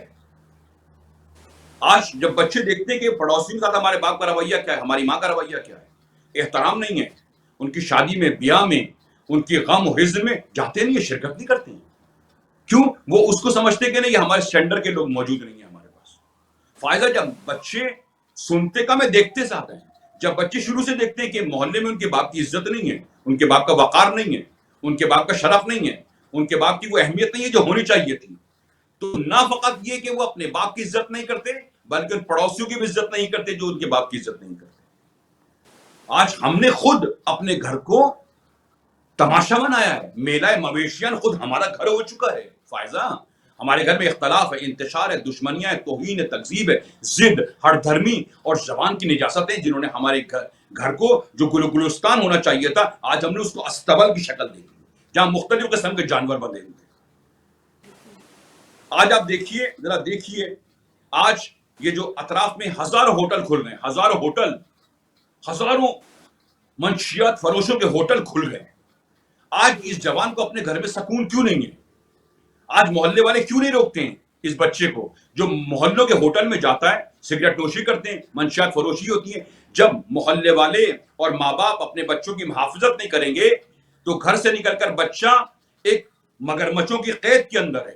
آج جب بچے دیکھتے ہیں کہ پڑوسیوں کے ساتھ ہمارے باپ کا رویہ کیا ہے، ہماری ماں کا رویہ کیا ہے، احترام نہیں ہے، ان کی شادی میں، بیاہ میں، ان کی غم و حزن میں جاتے نہیں ہیں، شرکت نہیں کرتے ہیں، کیوں؟ وہ اس کو سمجھتے کہ نہیں، یہ ہمارے اسٹینڈرڈ کے لوگ موجود نہیں ہیں ہمارے پاس۔ فائدہ، جب بچے سنتے کم ہے، دیکھتے زیادہ ہیں۔ جب بچے شروع سے دیکھتے ہیں کہ محلے میں ان کے باپ کی عزت نہیں ہے، ان کے باپ کا وقار نہیں ہے، ان کے باپ کا شرف نہیں ہے، ان کے باپ کی وہ اہمیت نہیں ہے جو ہونی چاہیے تھی، تو نہ فقط یہ کہ وہ اپنے باپ کی عزت نہیں کرتے بلکہ ان پڑوسیوں کی بھی عزت نہیں کرتے جو ان کے باپ کی عزت نہیں کرتے۔ آج ہم نے خود اپنے گھر کو تماشا بنایا ہے، میلہ مویشیان خود ہمارا گھر ہو چکا ہے۔ فائزہ، ہمارے گھر میں اختلاف ہے، انتشار ہے، دشمنیاں ہے، توہین ہے، تکذیب ہے، ضد، ہر دھرمی اور زبان کی نجاستیں جنہوں نے ہمارے گھر کو جو گلستان ہونا چاہیے تھا، آج ہم نے اس کو استبل کی شکل دے دی جہاں مختلف قسم کے جانور بندے ہوئے۔ آج آپ دیکھیے، ذرا دیکھیے، آج یہ جو اطراف میں ہزاروں ہوٹل کھل گئے، ہزاروں ہوٹل، ہزاروں منشیات فروشوں کے ہوٹل کھل گئے۔ آج اس جوان کو اپنے گھر میں سکون کیوں نہیں ہے؟ آج محلے والے کیوں نہیں روکتے ہیں اس بچے کو جو محلوں کے ہوٹل میں جاتا ہے، سگریٹ نوشی کرتے ہیں، منشیات فروشی ہوتی ہے؟ جب محلے والے اور ماں باپ اپنے بچوں کی محافظت نہیں کریں گے تو گھر سے نکل کر بچہ ایک مگرمچھوں کی قید کے اندر ہے۔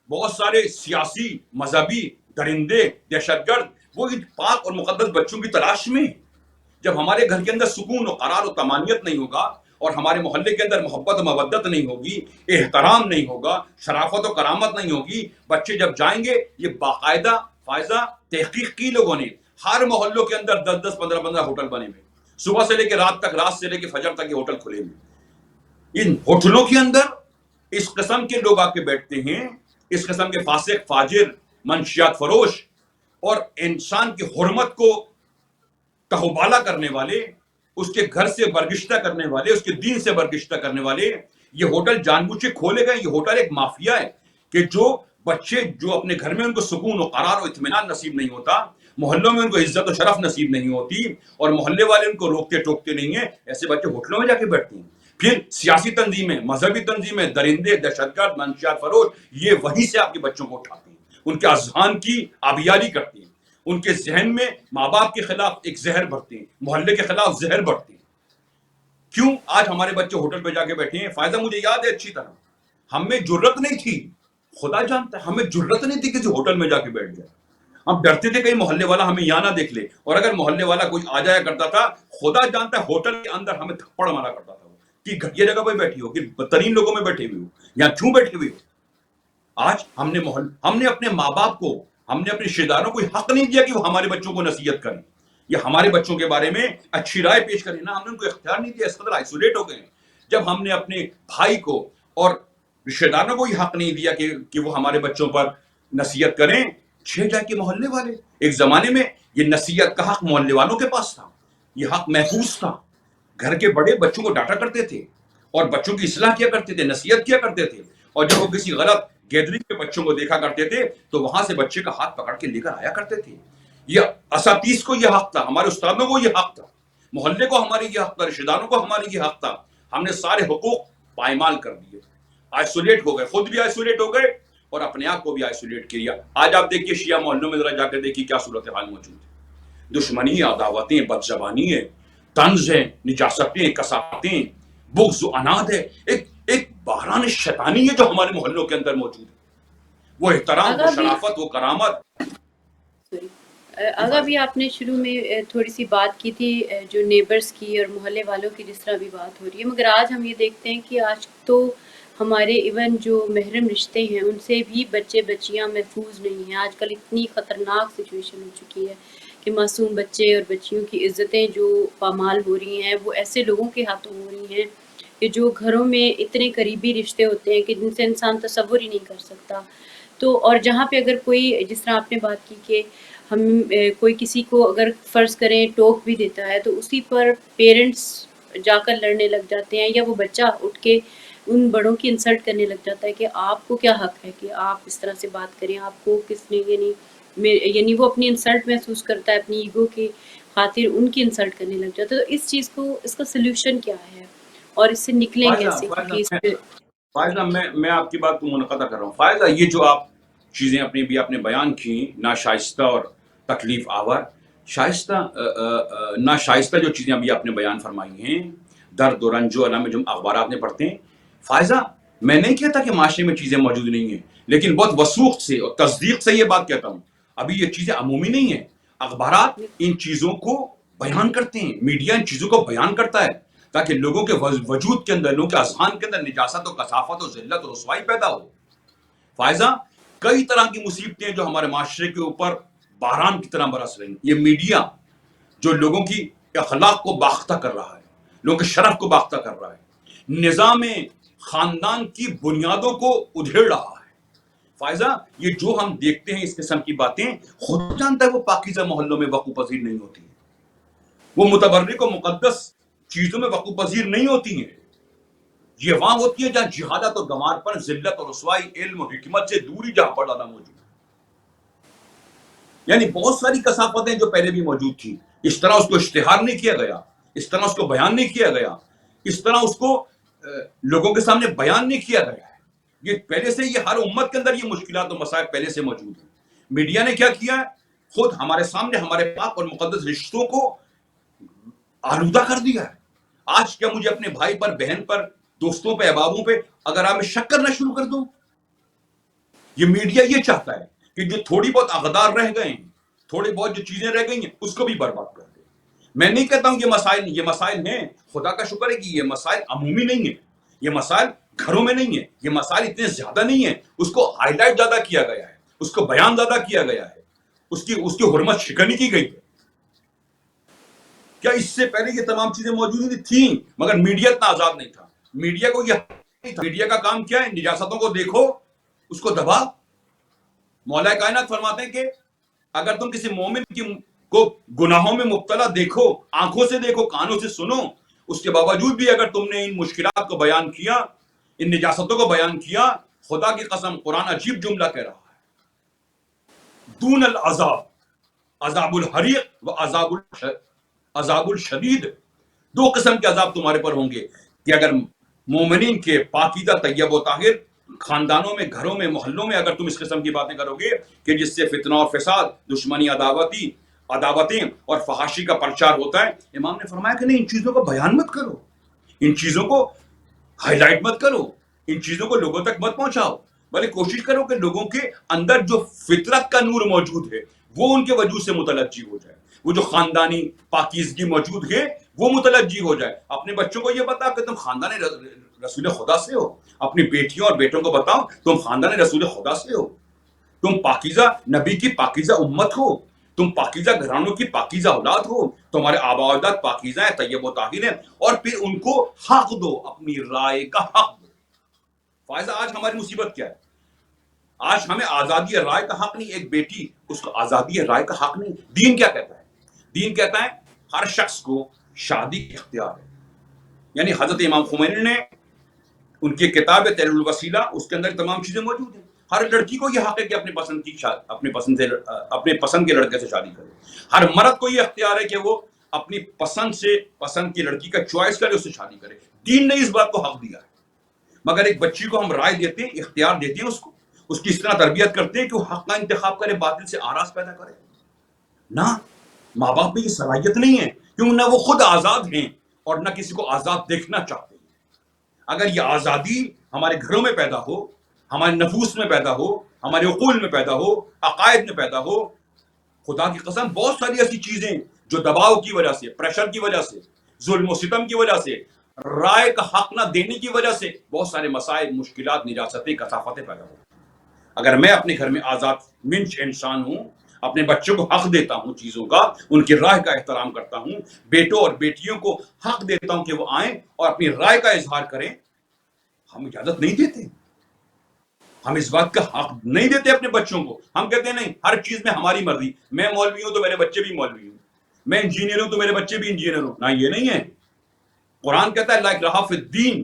بہت سارے سیاسی، مذہبی، درندے، دہشت گرد وہ ان پاک اور مقدس بچوں کی تلاش میں۔ جب ہمارے گھر کے اندر سکون و قرار و طمانینت نہیں ہوگا اور ہمارے محلے کے اندر محبت و مودت نہیں ہوگی، احترام نہیں ہوگا، شرافت و کرامت نہیں ہوگی، بچے جب جائیں گے، یہ باقاعدہ فائزہ تحقیق کی لوگوں نے، ہر محلوں کے اندر 10 15 ہوٹل بنے ہوئے، صبح سے لے کے رات تک، رات سے لے کے فجر تک یہ ہوٹل کھلے ہوئے۔ ان ہوٹلوں کے اندر اس قسم کے لوگ آ کے بیٹھتے ہیں، اس قسم کے فاسق، فاجر، منشیات فروش اور انسان کی حرمت کو تہوبالا کرنے والے، اس کے گھر سے برگشتہ کرنے والے، اس کے دین سے برگشتہ کرنے والے، یہ ہوٹل جان بوجھ کے کھولے گئے۔ یہ ہوٹل ایک مافیا ہے کہ جو بچے جو اپنے گھر میں ان کو سکون و قرار و اطمینان نصیب نہیں ہوتا، محلوں میں ان کو عزت و شرف نصیب نہیں ہوتی اور محلے والے ان کو روکتے ٹوکتے نہیں ہیں، ایسے بچے ہوٹلوں میں جا کے بیٹھتے ہیں۔ پھر سیاسی تنظیمیں، مذہبی تنظیمیں، درندے، دہشت گرد، منشیات فروش، یہ وہیں سے آپ کے بچوں کو اٹھاتے ہیں، ان کے اذہان کی آبیاری کرتے ہیں، ان کے ذہن میں ماں باپ کے خلاف ایک زہر بھرتے ہیں، محلے کے خلاف زہر بھرتے ہیں۔ کیوں آج ہمارے بچے ہوٹل پہ جا کے بیٹھے ہیں؟ فائدہ مجھے یاد ہے اچھی طرح، ہم میں جرت نہیں تھی، خدا جانتا ہے ہمیں جرت نہیں تھی کسی ہوٹل میں جا کے بیٹھ جائے۔ ہم ڈرتے تھے کہیں محلے والا ہمیں یہاں نہ دیکھ لے، اور اگر محلے والا کوئی آ جایا کرتا تھا، خدا جانتا ہے ہوٹل کے اندر ہمیں تھپڑ مارا کرتا تھا کہ گھٹیا جگہ پہ بیٹھی ہو، کہ بدترین لوگوں میں بیٹھے ہوئے ہو، یہاں کیوں بیٹھے ہوئے ہو؟ آج ہم نے اپنے ماں باپ کو، ہم نے اپنے رشتے داروں کو حق نہیں دیا کہ وہ ہمارے بچوں کو نصیحت کریں یا ہمارے بچوں کے بارے میں اچھی رائے پیش کریں، نہ ہم نے ان کو اختیار نہیں دیا، اس قدر آئسولیٹ ہو گئے ہیں۔ جب ہم نے اپنے بھائی کو اور رشتے داروں کو یہ حق نہیں دیا کہ وہ ہمارے بچوں پر نصیحت کریں، چھے جائے کہ محلے والے۔ ایک زمانے میں یہ نصیحت کا حق محلے والوں کے پاس تھا، یہ حق محفوظ تھا، گھر کے بڑے بچوں کو ڈانٹا کرتے تھے اور بچوں کی اصلاح کیا کرتے تھے، نصیحت کیا کرتے تھے، اور جب وہ کسی غلط گیدرنگ کے بچوں کو دیکھا کرتے تھے تو وہاں سے بچے کا ہاتھ پکڑ کے لے کر آیا کرتے تھے۔ یہ اساتذہ کو یہ حق تھا، ہمارے استادوں کو یہ حق تھا، محلے کو ہماری یہ حق تھا، رشتے داروں کو ہماری یہ حق تھا۔ ہم نے سارے حقوق پائمال کر دیے، آئسولیٹ ہو گئے، خود بھی آئسولیٹ ہو گئے اور اپنے آپ کو بھی آئسولیٹ کیا۔ آج آپ دیکھیے شیعہ محلوں میں ذرا جا کر دیکھیے کیا صورتحال موجود ہے، دشمنی، عداوتیں، بد زبانی ہے، طنز ہے، نجاستیں، کثافتیں، بغض و عناد ہے، ایک بحران شیطانی ہے جو ہمارے محلوں کے اندر موجود ہے۔ وہ احترام، وہ شرافت، وہ کرامت۔ آگا بھی آپ نے شروع میں تھوڑی سی بات کی تھی جو نیبرز کی اور محلے والوں کی جس طرح بھی بات ہو رہی ہے، مگر آج ہم یہ دیکھتے ہیں کہ آج تو ہمارے ایون جو محرم رشتے ہیں ان سے بھی بچے بچیاں محفوظ نہیں ہیں۔ آج کل اتنی خطرناک سچویشن ہو چکی ہے کہ معصوم بچے اور بچیوں کی عزتیں جو پامال ہو رہی ہیں وہ ایسے لوگوں کے ہاتھوں ہو رہی ہیں کہ جو گھروں میں اتنے قریبی رشتے ہوتے ہیں کہ جن سے انسان تصور ہی نہیں کر سکتا۔ تو اور جہاں پہ اگر کوئی، جس طرح آپ نے بات کی کہ ہم کوئی کسی کو اگر فرض کریں ٹوک بھی دیتا ہے تو اسی پر پیرنٹس جا کر لڑنے لگ جاتے ہیں، یا وہ بچہ اٹھ کے ان بڑوں کی انسلٹ کرنے لگ جاتا ہے کہ آپ کو کیا حق ہے کہ آپ اس طرح سے بات کریں، آپ کو کس نے، یعنی وہ اپنی انسلٹ محسوس کرتا ہے، اپنی ایگو کی خاطر ان کی انسلٹ کرنے لگ جاتا ہے۔ تو اس چیز کو، اس کا سلوشن کیا ہے اور اس سے نکلیں کیسے؟ فائزہ میں آپ کی بات کو منقطع کر رہا ہوں۔ فائزہ یہ جو آپ چیزیں اپنی بھی آپ نے بیان کی، ناشائستہ اور تکلیف آور، ناشائستہ جو چیزیں ابھی آپ نے بیان فرمائی ہیں، درد و رنج و علم جو اخبارات میں پڑھتے ہیں، فائزہ میں نہیں کہتا کہ معاشرے میں چیزیں موجود نہیں ہیں، لیکن بہت وثوق سے اور تصدیق سے یہ بات کہتا ہوں، ابھی یہ چیزیں عمومی نہیں ہیں۔ اخبارات ان چیزوں کو بیان کرتے ہیں، میڈیا ان چیزوں کو بیان کرتا ہے تاکہ لوگوں کے وجود کے اندر، لوگوں کے اذہان کے اندر نجاست و کثافت و ذلت و رسوائی پیدا ہو۔ فائزہ، کئی طرح کی مصیبتیں جو ہمارے معاشرے کے اوپر باران کی طرح برس رہی ہیں، یہ میڈیا جو لوگوں کی اخلاق کو باختہ کر رہا ہے، لوگوں کے شرف کو باختہ کر رہا ہے، نظام خاندان کی بنیادوں کو ادھیڑ رہا ہے۔ فائزہ، یہ جو ہم دیکھتے ہیں اس قسم کی باتیں، خود جانتا ہے وہ پاکیزہ محلوں میں وقوع پذیر نہیں ہوتی ہیں، وہ متبرک و مقدس چیزوں میں وقوع پذیر نہیں ہوتی ہیں، یہ وہاں ہوتی ہے جہاں جہالت اور گنوار پر، ذلت اور رسوائی، علم و حکمت سے دوری جہاں پر زیادہ موجود ہے۔ یعنی بہت ساری کثافتیں جو پہلے بھی موجود تھی، اس طرح اس کو اشتہار نہیں کیا گیا، اس طرح اس کو بیان نہیں کیا گیا، اس طرح اس کو لوگوں کے سامنے بیان نہیں کیا گیا ہے۔ یہ پہلے سے، یہ ہر امت کے اندر یہ مشکلات و مسائل پہلے سے موجود ہیں۔ میڈیا نے کیا کیا ہے؟ خود ہمارے سامنے ہمارے پاک اور مقدس رشتوں کو آلودہ کر دیا ہے۔ آج کیا مجھے اپنے بھائی پر، بہن پر، دوستوں پہ، احبابوں پہ اگر آپ میں شک کرنا شروع کر دوں؟ یہ میڈیا یہ چاہتا ہے کہ جو تھوڑی بہت اقدار رہ گئے ہیں، تھوڑی بہت جو چیزیں رہ گئی ہیں، اس کو بھی برباد کر دے۔ میں نہیں کہتا ہوں یہ مسائل ہیں، خدا کا شکر ہے کہ یہ مسائل عمومی نہیں ہیں، یہ مسائل گھروں میں نہیں ہیں، یہ مسائل اتنے زیادہ نہیں ہیں، اس کو ہائی لائٹ زیادہ کیا گیا ہے، اس کو بیان زیادہ کیا گیا ہے، اس کی حرمت شکنی کی گئی ہے۔ کیا اس سے پہلے یہ تمام چیزیں موجود تھیں؟ مگر میڈیا اتنا آزاد نہیں تھا، میڈیا کو یہ نہیں تھا۔ میڈیا کا کام کیا ہے؟ نجاستوں کو دیکھو، اس کو دبا۔ مولا کائنات فرماتے ہیں کہ اگر تم کسی مومن کو گناہوں میں مبتلا دیکھو، آنکھوں سے دیکھو، کانوں سے سنو، اس کے باوجود بھی اگر تم نے ان مشکلات کو بیان کیا، ان نجاستوں کو بیان کیا، خدا کی قسم قرآن عجیب جملہ کہہ رہا ہے، دون العذاب، عذاب الحریق و عذاب الشدید، دو قسم کے عذاب تمہارے پر ہوں گے کہ اگر مومنین کے پاکیزہ، طیب و طاہر خاندانوں میں، گھروں میں، محلوں میں اگر تم اس قسم کی باتیں کرو گے کہ جس سے فتنہ اور فساد، دشمنی، عداوتیں اور فحاشی کا پرچار ہوتا ہے، امام نے فرمایا کہ نہیں، ان چیزوں کو بیان مت کرو، ان چیزوں کو ہائی لائٹ مت کرو، ان چیزوں کو لوگوں تک مت پہنچاؤ، بلکہ کوشش کرو کہ لوگوں کے اندر جو فطرت کا نور موجود ہے وہ ان کے وجود سے متلجی ہو جائے، وہ جو خاندانی پاکیزگی موجود ہے وہ متلجی ہو جائے۔ اپنے بچوں کو یہ بتاؤ کہ تم خاندان رسول خدا سے ہو، اپنی بیٹیوں اور بیٹوں کو بتاؤ تم خاندان رسول خدا سے ہو، تم پاکیزہ نبی کی پاکیزہ امت ہو، تم پاکیزہ گھرانوں کی پاکیزہ اولاد ہو، تمہارے آبا و اجداد پاکیزہ ہیں، طیب و طاہر ہیں، اور پھر ان کو حق دو، اپنی رائے کا حق دو۔ فائزہ، آج ہماری مصیبت کیا ہے؟ آج ہمیں آزادی رائے کا حق نہیں، ایک بیٹی، اس کو آزادی رائے کا حق نہیں۔ دین کیا کہتا ہے؟ دین کہتا ہے ہر شخص کو شادی اختیار ہے۔ یعنی حضرت امام خمینی نے ان کی کتاب تحریر الوسیلہ، اس کے اندر تمام چیزیں موجود ہیں۔ ہر لڑکی کو یہ حق ہے کہ اپنے پسند کے لڑکے سے شادی کرے۔ ہر مرد کو یہ اختیار ہے کہ وہ اپنی پسند کی لڑکی کا چوائس کرے، اس سے شادی کرے۔ دین نے اس بات کو حق دیا ہے، مگر ایک بچی کو ہم رائے دیتے ہیں، اختیار دیتے ہیں، اس کی اس طرح تربیت کرتے ہیں کہ وہ حق کا انتخاب کرے، باطل سے آراز پیدا کرے۔ نہ، ماں باپ میں یہ صلاحیت نہیں ہے، کیوں؟ نہ وہ خود آزاد ہیں اور نہ کسی کو آزاد دیکھنا چاہتے ہیں۔ اگر یہ آزادی ہمارے گھروں میں پیدا ہو، ہمارے نفوس میں پیدا ہو، ہمارے عقول میں پیدا ہو، عقائد میں پیدا ہو، خدا کی قسم بہت ساری ایسی چیزیں جو دباؤ کی وجہ سے، پریشر کی وجہ سے، ظلم و ستم کی وجہ سے، رائے کا حق نہ دینے کی وجہ سے بہت سارے مسائل، مشکلات، نجاستیں، کثافتیں پیدا ہوتی ہیں۔ اگر میں اپنے گھر میں آزاد منش انسان ہوں، اپنے بچوں کو حق دیتا ہوں چیزوں کا، ان کی رائے کا احترام کرتا ہوں، بیٹوں اور بیٹیوں کو حق دیتا ہوں کہ وہ آئیں اور اپنی رائے کا اظہار کریں، ہم اجازت نہیں دیتے، ہم اس بات کا حق نہیں دیتے اپنے بچوں کو۔ ہم کہتے ہیں نہیں، ہر چیز میں ہماری مرضی، میں مولوی ہوں تو میرے بچے بھی مولوی ہوں، میں انجینئر ہوں تو میرے بچے بھی انجینئر ہوں۔ نہ، یہ نہیں ہے۔ قرآن کہتا ہے لا اکراہ فی الدین،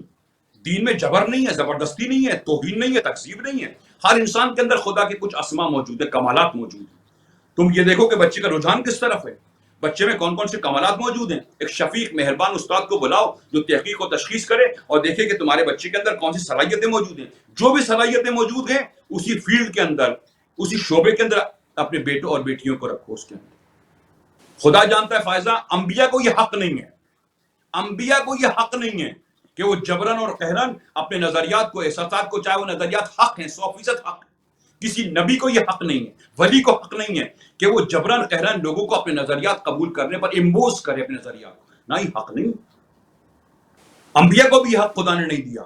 دین میں جبر نہیں ہے، زبردستی نہیں ہے، توہین نہیں ہے، تکذیب نہیں ہے۔ ہر انسان کے اندر خدا کے کچھ اسما موجود ہے، کمالات موجود ہیں۔ تم یہ دیکھو کہ بچے کا رجحان کس طرف ہے، بچے میں کون کون سے کمالات موجود ہیں۔ ایک شفیق، مہربان استاد کو بلاؤ جو تحقیق و تشخیص کرے اور دیکھے کہ تمہارے بچے کے اندر کون سی صلاحیتیں موجود ہیں۔ جو بھی صلاحیتیں موجود ہیں اسی فیلڈ کے اندر، اسی شعبے کے اندر اپنے بیٹوں اور بیٹیوں کو رکھو اس کے اندر۔ خدا جانتا ہے فائزہ، انبیاء کو یہ حق نہیں ہے، انبیاء کو یہ حق نہیں ہے کہ وہ جبرن اور قہرن اپنے نظریات کو، احساسات کو، چاہے وہ نظریات حق ہیں، 100% حق، کسی نبی کو یہ حق نہیں ہے، ولی کو حق نہیں ہے کہ وہ جبران قہران لوگوں کو اپنے نظریات قبول کرنے پر امبوز کرے اپنے نظریات کو، نہ ہی حق نہیں۔ انبیاء کو بھی یہ حق خدا نے نہیں دیا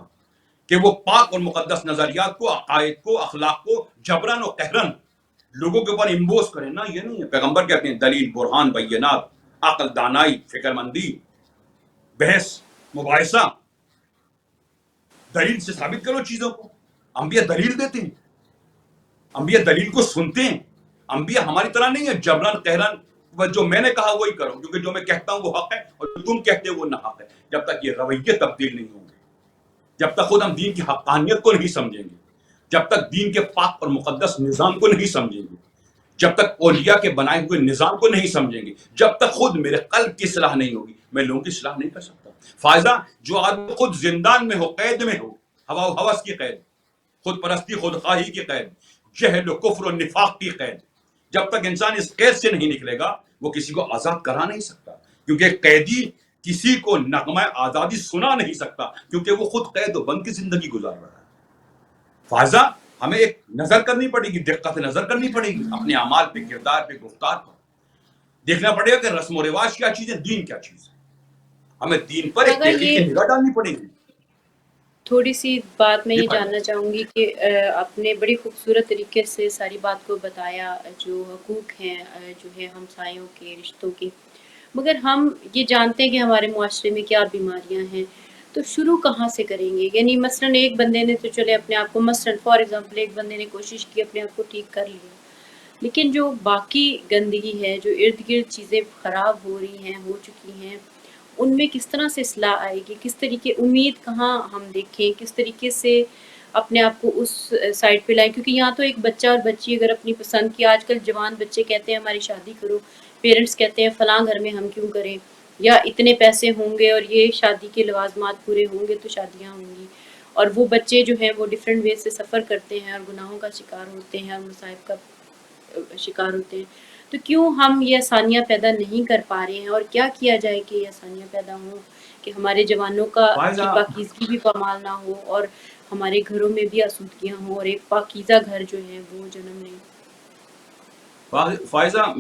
کہ وہ پاک اور مقدس نظریات کو، عقائد کو، اخلاق کو جبران و قہرن لوگوں کے اوپر امبوز کریں، نہ یہ نہیں ہے۔ پیغمبر کہتے ہیں دلیل، برہان، بینات، عقل، دانائی، فکر مندی، بحث، مباحثہ، دلیل سے ثابت کرو چیزوں کو۔ انبیاء دلیل دیتے ہیں، انبیاء دلیل کو سنتے ہیں۔ انبیاء ہماری طرح نہیں ہے جبران قہران جو میں نے کہا وہی کرو، کیونکہ جو میں کہتا ہوں وہ حق ہے اور جو تم کہتے ہو وہ نہ حق ہے۔ جب تک یہ رویے تبدیل نہیں ہوں گے، جب تک خود ہم دین کی حقانیت کو نہیں سمجھیں گے، جب تک دین کے پاک اور مقدس نظام کو نہیں سمجھیں گے، جب تک اولیاء کے بنائے ہوئے نظام کو نہیں سمجھیں گے، جب تک خود میرے قلب کی اصلاح نہیں ہوگی، میں لوگوں کی اصلاح نہیں کر سکتا۔ فائزہ جو آدمی خود زندان میں ہو، قید میں ہو، ہوا و ہوس کی قید، خود پرستی، خود خواہی کی قید، جہل و کفر و نفاق کی قید، جب تک انسان اس قید سے نہیں نکلے گا وہ کسی کو آزاد کرا نہیں سکتا، کیونکہ قیدی کسی کو نغمہ آزادی سنا نہیں سکتا، کیونکہ وہ خود قید و بند کی زندگی گزار رہا ہے۔ فائزہ ہمیں ایک نظر کرنی پڑے گی، دقت نظر کرنی پڑے گی اپنے اعمال پہ، کردار پہ، گفتار پر، دیکھنا پڑے گا کہ رسم و رواج کیا چیز ہے، دین کیا چیز ہے۔ ہمیں دین پر ایک تحقیقی نگاہ ڈالنی پڑے گی۔ تھوڑی سی بات میں یہ جاننا چاہوں گی کہ آپ نے بڑی خوبصورت طریقے سے ساری بات کو بتایا، جو حقوق ہیں جو ہے ہمسایوں کے، رشتوں کے، مگر ہم یہ جانتے ہیں کہ ہمارے معاشرے میں کیا بیماریاں ہیں، تو شروع کہاں سے کریں گے؟ یعنی مثلاً ایک بندے نے تو چلے اپنے آپ کو، مثلاً فار ایگزامپل ایک بندے نے کوشش کی اپنے آپ کو ٹھیک کر لیا، لیکن جو باقی گندگی ہے، جو ارد گرد چیزیں خراب ہو رہی ہیں، ہو چکی ہیں، ان میں کس طرح سے اصلاح آئے گی؟ کس طریقے امید کہاں ہم دیکھیں؟ کس طریقے سے اپنے آپ کو اس سائڈ پہ لائیں؟ کیونکہ یہاں تو ایک بچہ اور بچی اگر اپنی پسند کی، آج کل جوان بچے کہتے ہیں ہماری شادی کرو، پیرنٹس کہتے ہیں فلاں گھر میں ہم کیوں کریں، یا اتنے پیسے ہوں گے اور یہ شادی کے لوازمات پورے ہوں گے تو شادیاں ہوں گی، اور وہ بچے جو ہیں وہ ڈفرینٹ وے سے سفر کرتے ہیں اور گناہوں کا شکار ہوتے ہیں اور مصائب کا شکار ہوتے ہیں۔ تو کیوں ہم یہ آسانیاں پیدا نہیں کر پا رہے ہیں، اور کیا کیا جائے کہ یہ آسانیاں پیدا ہوں، کہ ہمارے جوانوں کا کی پاکیزگی بھی پامال نہ ہو اور ہمارے گھروں میں بھی آسودگیاں ہوں اور ایک پاکیزہ گھر جو ہے وہ جنم لیں؟ فائزہ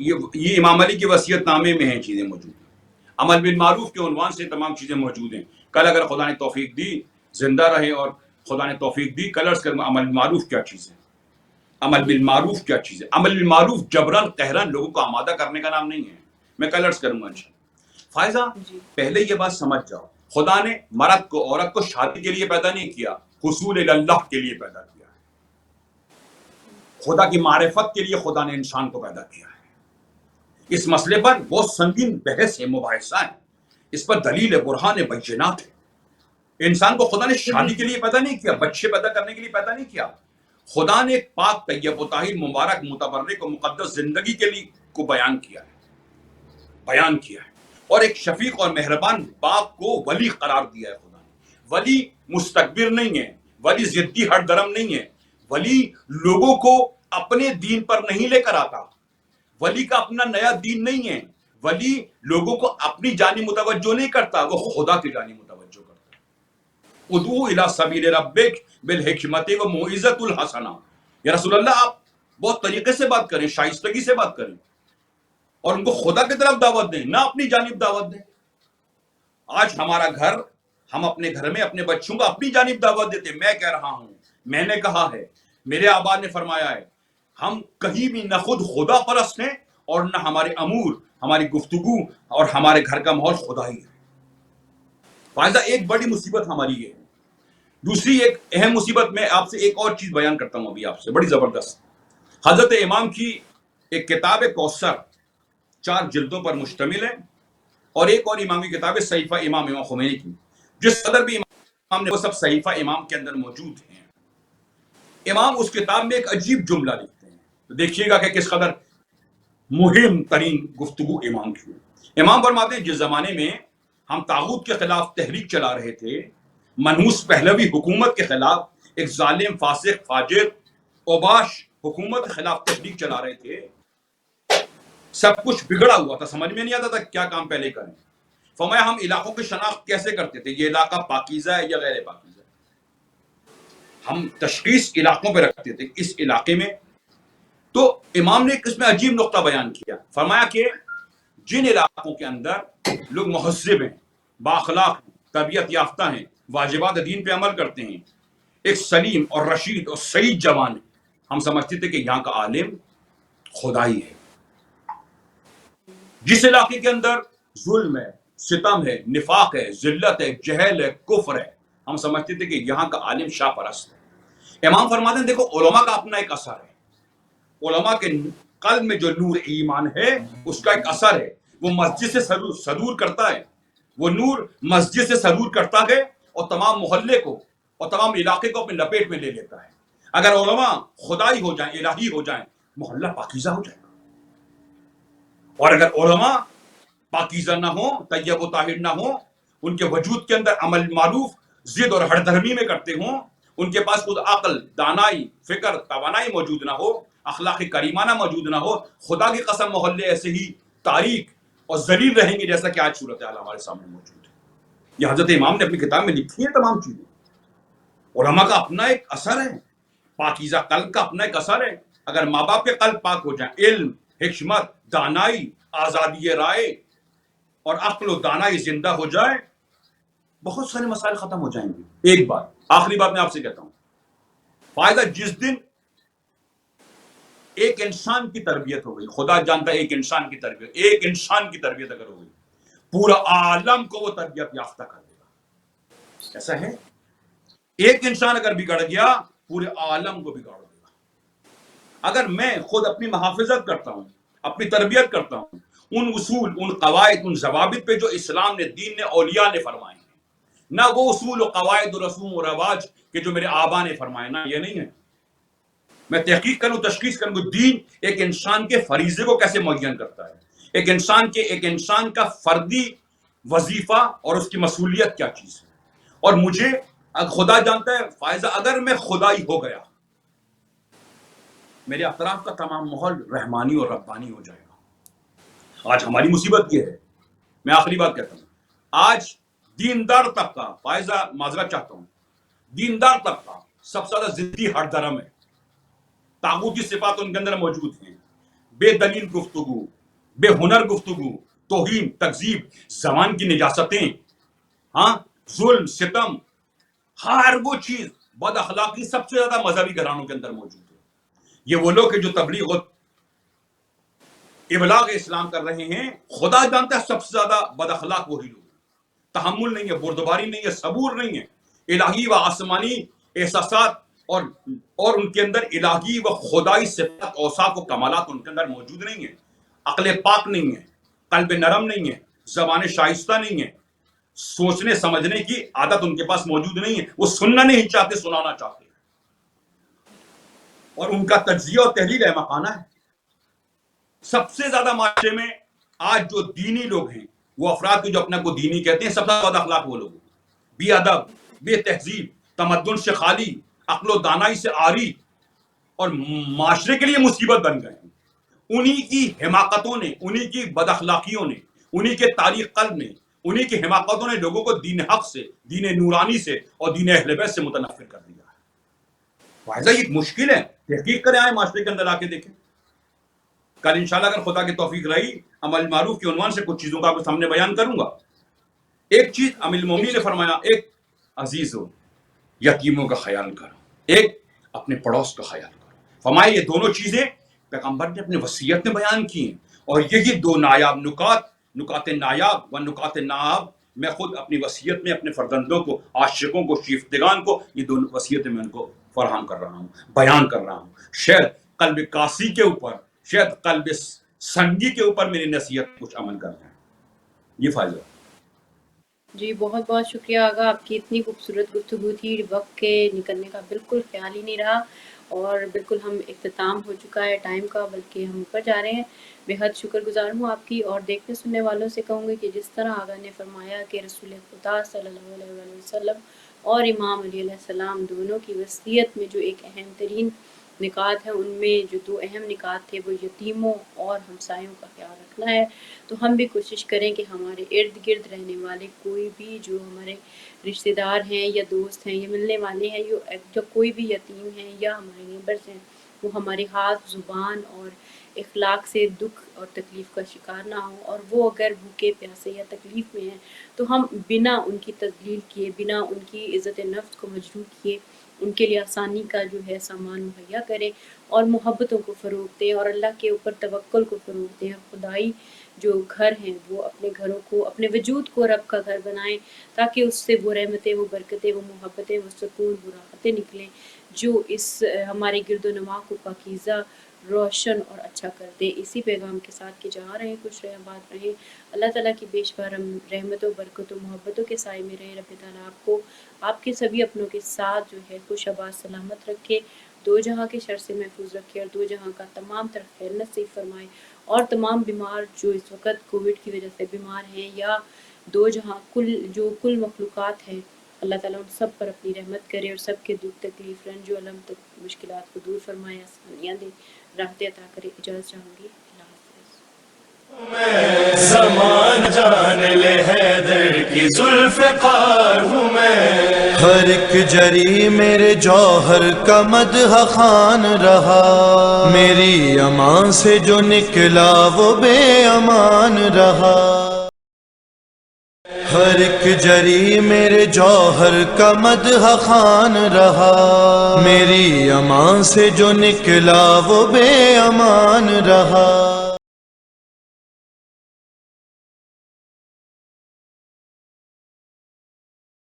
یہ امام علی کے وصیت نامے میں ہیں چیزیں موجود ہیں، عمل بالمعروف کے عنوان سے تمام چیزیں موجود ہیں۔ کل اگر خدا نے توفیق دی زندہ رہے اور خدا نے توفیق دی، کل عرض کروں گا عمل بالمعروف کیا چیز ہے، عمل بالمعروف کیا چیز ہے۔ عمل بالمعروف جبران قہران لوگوں کو آمادہ کرنے کا نام نہیں ہے، میں کل عرض کروں گا انشاءاللہ۔ فائزہ پہلے یہ بات سمجھ جاؤ، خدا نے مرد کو، عورت کو شادی کے لیے پیدا نہیں کیا، حصول اللہ کے لیے پیدا کیا ہے۔ خدا کی معرفت کے لیے خدا نے انسان کو پیدا کیا ہے۔ اس مسئلے پر بہت سنگین بحث ہے، مباحثہ ہے، اس پر دلیل ہے، برہان ہے، بینات ہے۔ انسان کو خدا نے شادی کے لیے پیدا نہیں کیا، بچے پیدا کرنے کے لیے پیدا نہیں کیا۔ خدا نے ایک پاک، طیب و طاہر، مبارک، متبرک و مقدس زندگی کے لیے کو بیان کیا ہے، اور ایک شفیق اور مہربان باپ کو ولی قرار دیا ہے خدا نے۔ ولی مستکبر نہیں ہے، ولی ضدی ہر درم نہیں ہے، ولی لوگوں کو اپنے دین پر نہیں لے کر آتا، ولی کا اپنا نیا دین نہیں ہے، ولی لوگوں کو اپنی جانب متوجہ نہیں کرتا، وہ خدا کی جانب متوجہ کرتا ہے۔ ادعو الی سبیل ربک بالحکمت و موعظۃ الحسنہ، یا رسول اللہ آپ بہت طریقے سے بات کریں، شائستگی سے بات کریں، اور ان کو خدا کی طرف دعوت دیں، نہ اپنی جانب دعوت دیں۔ آج ہمارا گھر، ہم اپنے گھر میں اپنے بچوں کو اپنی جانب دعوت دیتے ہیں، میں کہہ رہا ہوں، میں نے کہا ہے، میرے آبا نے فرمایا ہے، ہم کہیں بھی نہ خود خدا پرست ہیں اور نہ ہمارے امور، ہماری گفتگو اور ہمارے گھر کا ماحول خدا ہی ہے۔ فائدہ ایک بڑی مصیبت ہماری یہ ہے۔ دوسری ایک اہم مصیبت، میں آپ سے ایک اور چیز بیان کرتا ہوں ابھی آپ سے، بڑی زبردست۔ حضرت امام کی ایک کتاب ہے کوثر، 4 جلدوں پر مشتمل ہے، اور ایک اور امام کی کتاب ہے صحیفہ امام خمینی کی، جس قدر بھی امام نے وہ سب صحیفہ امام کے اندر موجود ہیں۔ امام اس کتاب میں ایک عجیب جملہ لکھتے ہیں، تو دیکھیے گا کہ کس قدر مہم ترین گفتگو امام کی ہے۔ امام فرماتے ہیں جس زمانے میں ہم طاغوت کے خلاف تحریک چلا رہے تھے، منحوس پہلوی حکومت کے خلاف، ایک ظالم، فاسق، فاجر، اوباش حکومت کے خلاف تحریک چلا رہے تھے، سب کچھ بگڑا ہوا تھا، سمجھ میں نہیں آتا تھا کیا کام پہلے کریں۔ فرمایا ہم علاقوں کی شناخت کیسے کرتے تھے، یہ علاقہ پاکیزہ ہے یا غیر پاکیزہ ہے۔ ہم تشخیص علاقوں پہ رکھتے تھے اس علاقے میں. تو امام نے اس میں عجیب نقطہ بیان کیا, فرمایا کہ جن علاقوں کے اندر لوگ مہذب ہیں, بااخلاق ہیں, تربیت یافتہ ہیں, واجبات دین پہ عمل کرتے ہیں, ایک سلیم اور رشید اور سعید جوان ہے, ہم سمجھتے تھے کہ یہاں کا عالم خدائی ہے. جس علاقے کے اندر ظلم ہے, ستم ہے, نفاق ہے, ذلت ہے, جہل ہے, کفر ہے, ہم سمجھتے تھے کہ یہاں کا عالم شاہ پرست ہے. امام فرماتے ہیں دیکھو علماء کا اپنا ایک اثر ہے, علماء کے قلب میں جو نور ایمان ہے اس کا ایک اثر ہے, وہ مسجد سے صدور کرتا ہے, وہ نور مسجد سے صدور کرتا ہے اور تمام محلے کو اور تمام علاقے کو اپنے لپیٹ میں لے لیتا ہے. اگر علماء خدائی ہو جائیں, الہی ہو جائیں, محلہ پاکیزہ ہو جائے گا. اور اگر علماء پاکیزہ نہ ہوں, طیب و طاہر نہ ہوں, ان کے وجود کے اندر عمل معروف ضد اور ہر دھرمی میں کرتے ہوں, ان کے پاس خود عقل, دانائی, فکر, توانائی موجود نہ ہو, اخلاق کریمانہ موجود نہ ہو, خدا کی قسم محلے ایسے ہی تاریک اور ذلیل رہیں گے جیسا کہ آج صورتحال ہمارے سامنے موجود ہے. یہ حضرت امام نے اپنی کتاب میں لکھی ہے تمام چیزیں. علماء کا اپنا ایک اثر ہے, پاکیزہ قلب کا اپنا ایک اثر ہے. اگر ماں باپ کے قلب پاک ہو جائیں, علم, حکمت, دانائی, آزادی رائے اور عقل و دانائی زندہ ہو جائے, بہت سارے مسائل ختم ہو جائیں گے. ایک بات, آخری بات میں آپ سے کہتا ہوں, فائدہ جس دن ایک انسان کی تربیت ہو گئی, خدا جانتا ہے ایک انسان کی تربیت اگر ہو گئی, پورا عالم کو وہ تربیت یافتہ کر دے گا. ایسا ہے, ایک انسان اگر بگڑ گیا پورے عالم کو بگاڑ دے گا. اگر میں خود اپنی محافظت کرتا ہوں, اپنی تربیت کرتا ہوں, ان اصول, ان قواعد, ان ضوابط پہ جو اسلام نے, دین نے, اولیاء نے فرمائے ہیں, نہ وہ اصول و قواعد و رسوم و رواج کہ جو میرے آبا نے فرمائے, نہ یہ نہیں ہے. میں تحقیق کروں, تشخیص کروں کہ دین ایک انسان کے فریضے کو کیسے معین کرتا ہے, ایک انسان کا فردی وظیفہ اور اس کی مسئولیت کیا چیز ہے. اور مجھے خدا جانتا ہے فائزہ, اگر میں خدائی ہو گیا, میرے اطراف کا تمام ماحول رحمانی اور ربانی ہو جائے گا. آج ہماری مصیبت یہ ہے, میں آخری بات کہتا ہوں, آج دیندار طبقہ, فائزہ معذرت چاہتا ہوں, دیندار طبقہ سب سے زیادہ ضدی ہر درم ہے, طاغوتی صفات ان کے اندر موجود ہیں, بے دلیل گفتگو, بے ہنر گفتگو, توہین, تکذیب, زبان کی نجاستیں, ہاں, ظلم, ستم, ہر وہ چیز, بد اخلاقی سب سے زیادہ مذہبی گھرانوں کے اندر موجود ہے. یہ وہ لوگ ہیں جو تبلیغ و ابلاغ اسلام کر رہے ہیں, خدا جانتا ہے سب سے زیادہ بد اخلاق وہی لوگ ہیں. تحمل نہیں ہے, بردباری نہیں ہے, صبور نہیں ہے, الہی و آسمانی احساسات اور ان کے اندر الہی و خدائی صفات, اوصاف و کمالات ان کے اندر موجود نہیں ہیں. عقل پاک نہیں ہے, قلب نرم نہیں ہے, زبان شائستہ نہیں ہے, سوچنے سمجھنے کی عادت ان کے پاس موجود نہیں ہے, وہ سننا نہیں چاہتے, سنانا چاہتے, اور ان کا تجزیہ اور تحلیل احمقانہ ہے. سب سے زیادہ معاشرے میں آج جو دینی لوگ ہیں, وہ افراد جو اپنے کو دینی کہتے ہیں, سب سے زیادہ بد اخلاق وہ لوگ ہیں, بے ادب, بے تہذیب, تمدن سے خالی, عقل و دانائی سے عاری, اور معاشرے کے لیے مصیبت بن گئے ہیں. انہی کی حماقتوں نے, انہی کی بد اخلاقیوں نے, انہی کے تاریخ قلب نے, انہی کی حماقتوں نے لوگوں کو دین حق سے, دین نورانی سے اور دین اہل بیت سے متنفر کر دیا ہے. واضح یہ مشکل ہے, تحقیق کریں, آئے معاشرے کے اندر آ کے دیکھیں. کل انشاءاللہ اگر خدا کی توفیق رہی, عمل معروف کے عنوان سے کچھ چیزوں کا آپ کے سامنے بیان کروں گا. ایک چیز امیر المومنین نے فرمایا, ایک عزیز ہو, یتیموں کا خیال کرو, ایک اپنے پڑوس کا خیال کرو. فرمایا یہ دونوں چیزیں پیغمبر نے اپنے وصیت میں بیان کی ہیں, اور یہی دو نایاب نکات نایاب و نکات ناب میں خود اپنی وصیت میں اپنے فرزندوں کو, عاشقوں کو, شیفتگان کو, یہ دونوں وصیتیں میں ان کو فراہم کر رہا ہوں, بیان کر رہا ہوں. شاید قلب قاسی کے اوپر, شاید قلب سنگی کے اوپر میری نصیحت کچھ عمل کر جائیں. یہ فائدہ. جی بہت بہت شکریہ آغا, آپ کی اتنی خوبصورت گفتگو تھی, وقت کے نکلنے کا بالکل خیال ہی نہیں رہا, اور بالکل ہم اختتام ہو چکا ہے ٹائم کا, بلکہ ہم اوپر جا رہے ہیں. بے حد شکر گزار ہوں آپ کی, اور دیکھنے سننے والوں سے کہوں گی کہ جس طرح آغا نے فرمایا کہ رسول خدا صلی اللہ علیہ وسلم اور امام علیہ السلام دونوں کی وصیت میں جو ایک اہم ترین نکات ہیں ان میں جو 2 اہم نکات تھے وہ یتیموں اور ہمسایوں کا خیال رکھنا ہے. تو ہم بھی کوشش کریں کہ ہمارے ارد گرد رہنے والے کوئی بھی جو ہمارے رشتہ دار ہیں یا دوست ہیں یا ملنے والے ہیں جو کوئی بھی یتیم ہیں یا ہمارے نیبرز ہیں وہ ہمارے ہاتھ زبان اور اخلاق سے دکھ اور تکلیف کا شکار نہ ہوں، اور وہ اگر بھوکے پیاسے یا تکلیف میں ہیں تو ہم بنا ان کی تذلیل کیے، بنا ان کی عزت نفس کو مجروح کیے ان کے لیے آسانی کا جو ہے سامان مہیا کریں اور محبتوں کو فروغ دیں اور اللہ کے اوپر توکل کو فروغ دیں، اور خدائی جو گھر ہیں وہ اپنے گھروں کو، اپنے وجود کو رب کا گھر بنائیں تاکہ اس سے وہ رحمتیں، وہ برکتیں، وہ محبتیں، وہ سکون، وہ راحتیں نکلیں جو اس ہمارے گرد و نما کو پاکیزہ، روشن اور اچھا کر دے. اسی پیغام کے ساتھ کہ جہاں رہیں خوش رہیں، آباد رہیں، اللہ تعالیٰ کی بے شمار رحمتوں، برکتوں، محبتوں کے سائے میں رہے. رب تعالیٰ آپ کو آپ کے سبھی اپنوں کے ساتھ جو ہے خوش آباد سلامت رکھے، 2 جہاں کے شر سے محفوظ رکھے اور 2 جہاں کا تمام تر خیر نصیب فرمائے. اور تمام بیمار جو اس وقت کووڈ کی وجہ سے بیمار ہیں یا 2 جہاں کل مخلوقات ہیں، اللہ تعالیٰ ان سب پر اپنی رحمت کرے اور سب کے دکھ تکلیف رنج و الم تک مشکلات کو دور فرمائے، آسانیاں دے، راحتیں عطا کرے. اجازت چاہوں گی. زمان جان لے حیدر کی ذوالفقار ہوں میں، ہر ایک جری میرے جوہر کا مدح خوان رہا، میری امان سے جو نکلا وہ بے امان رہا. ہر ایک جری میرے جوہر کا مدح خوان رہا، میری امان سے جو نکلا وہ بے امان رہا.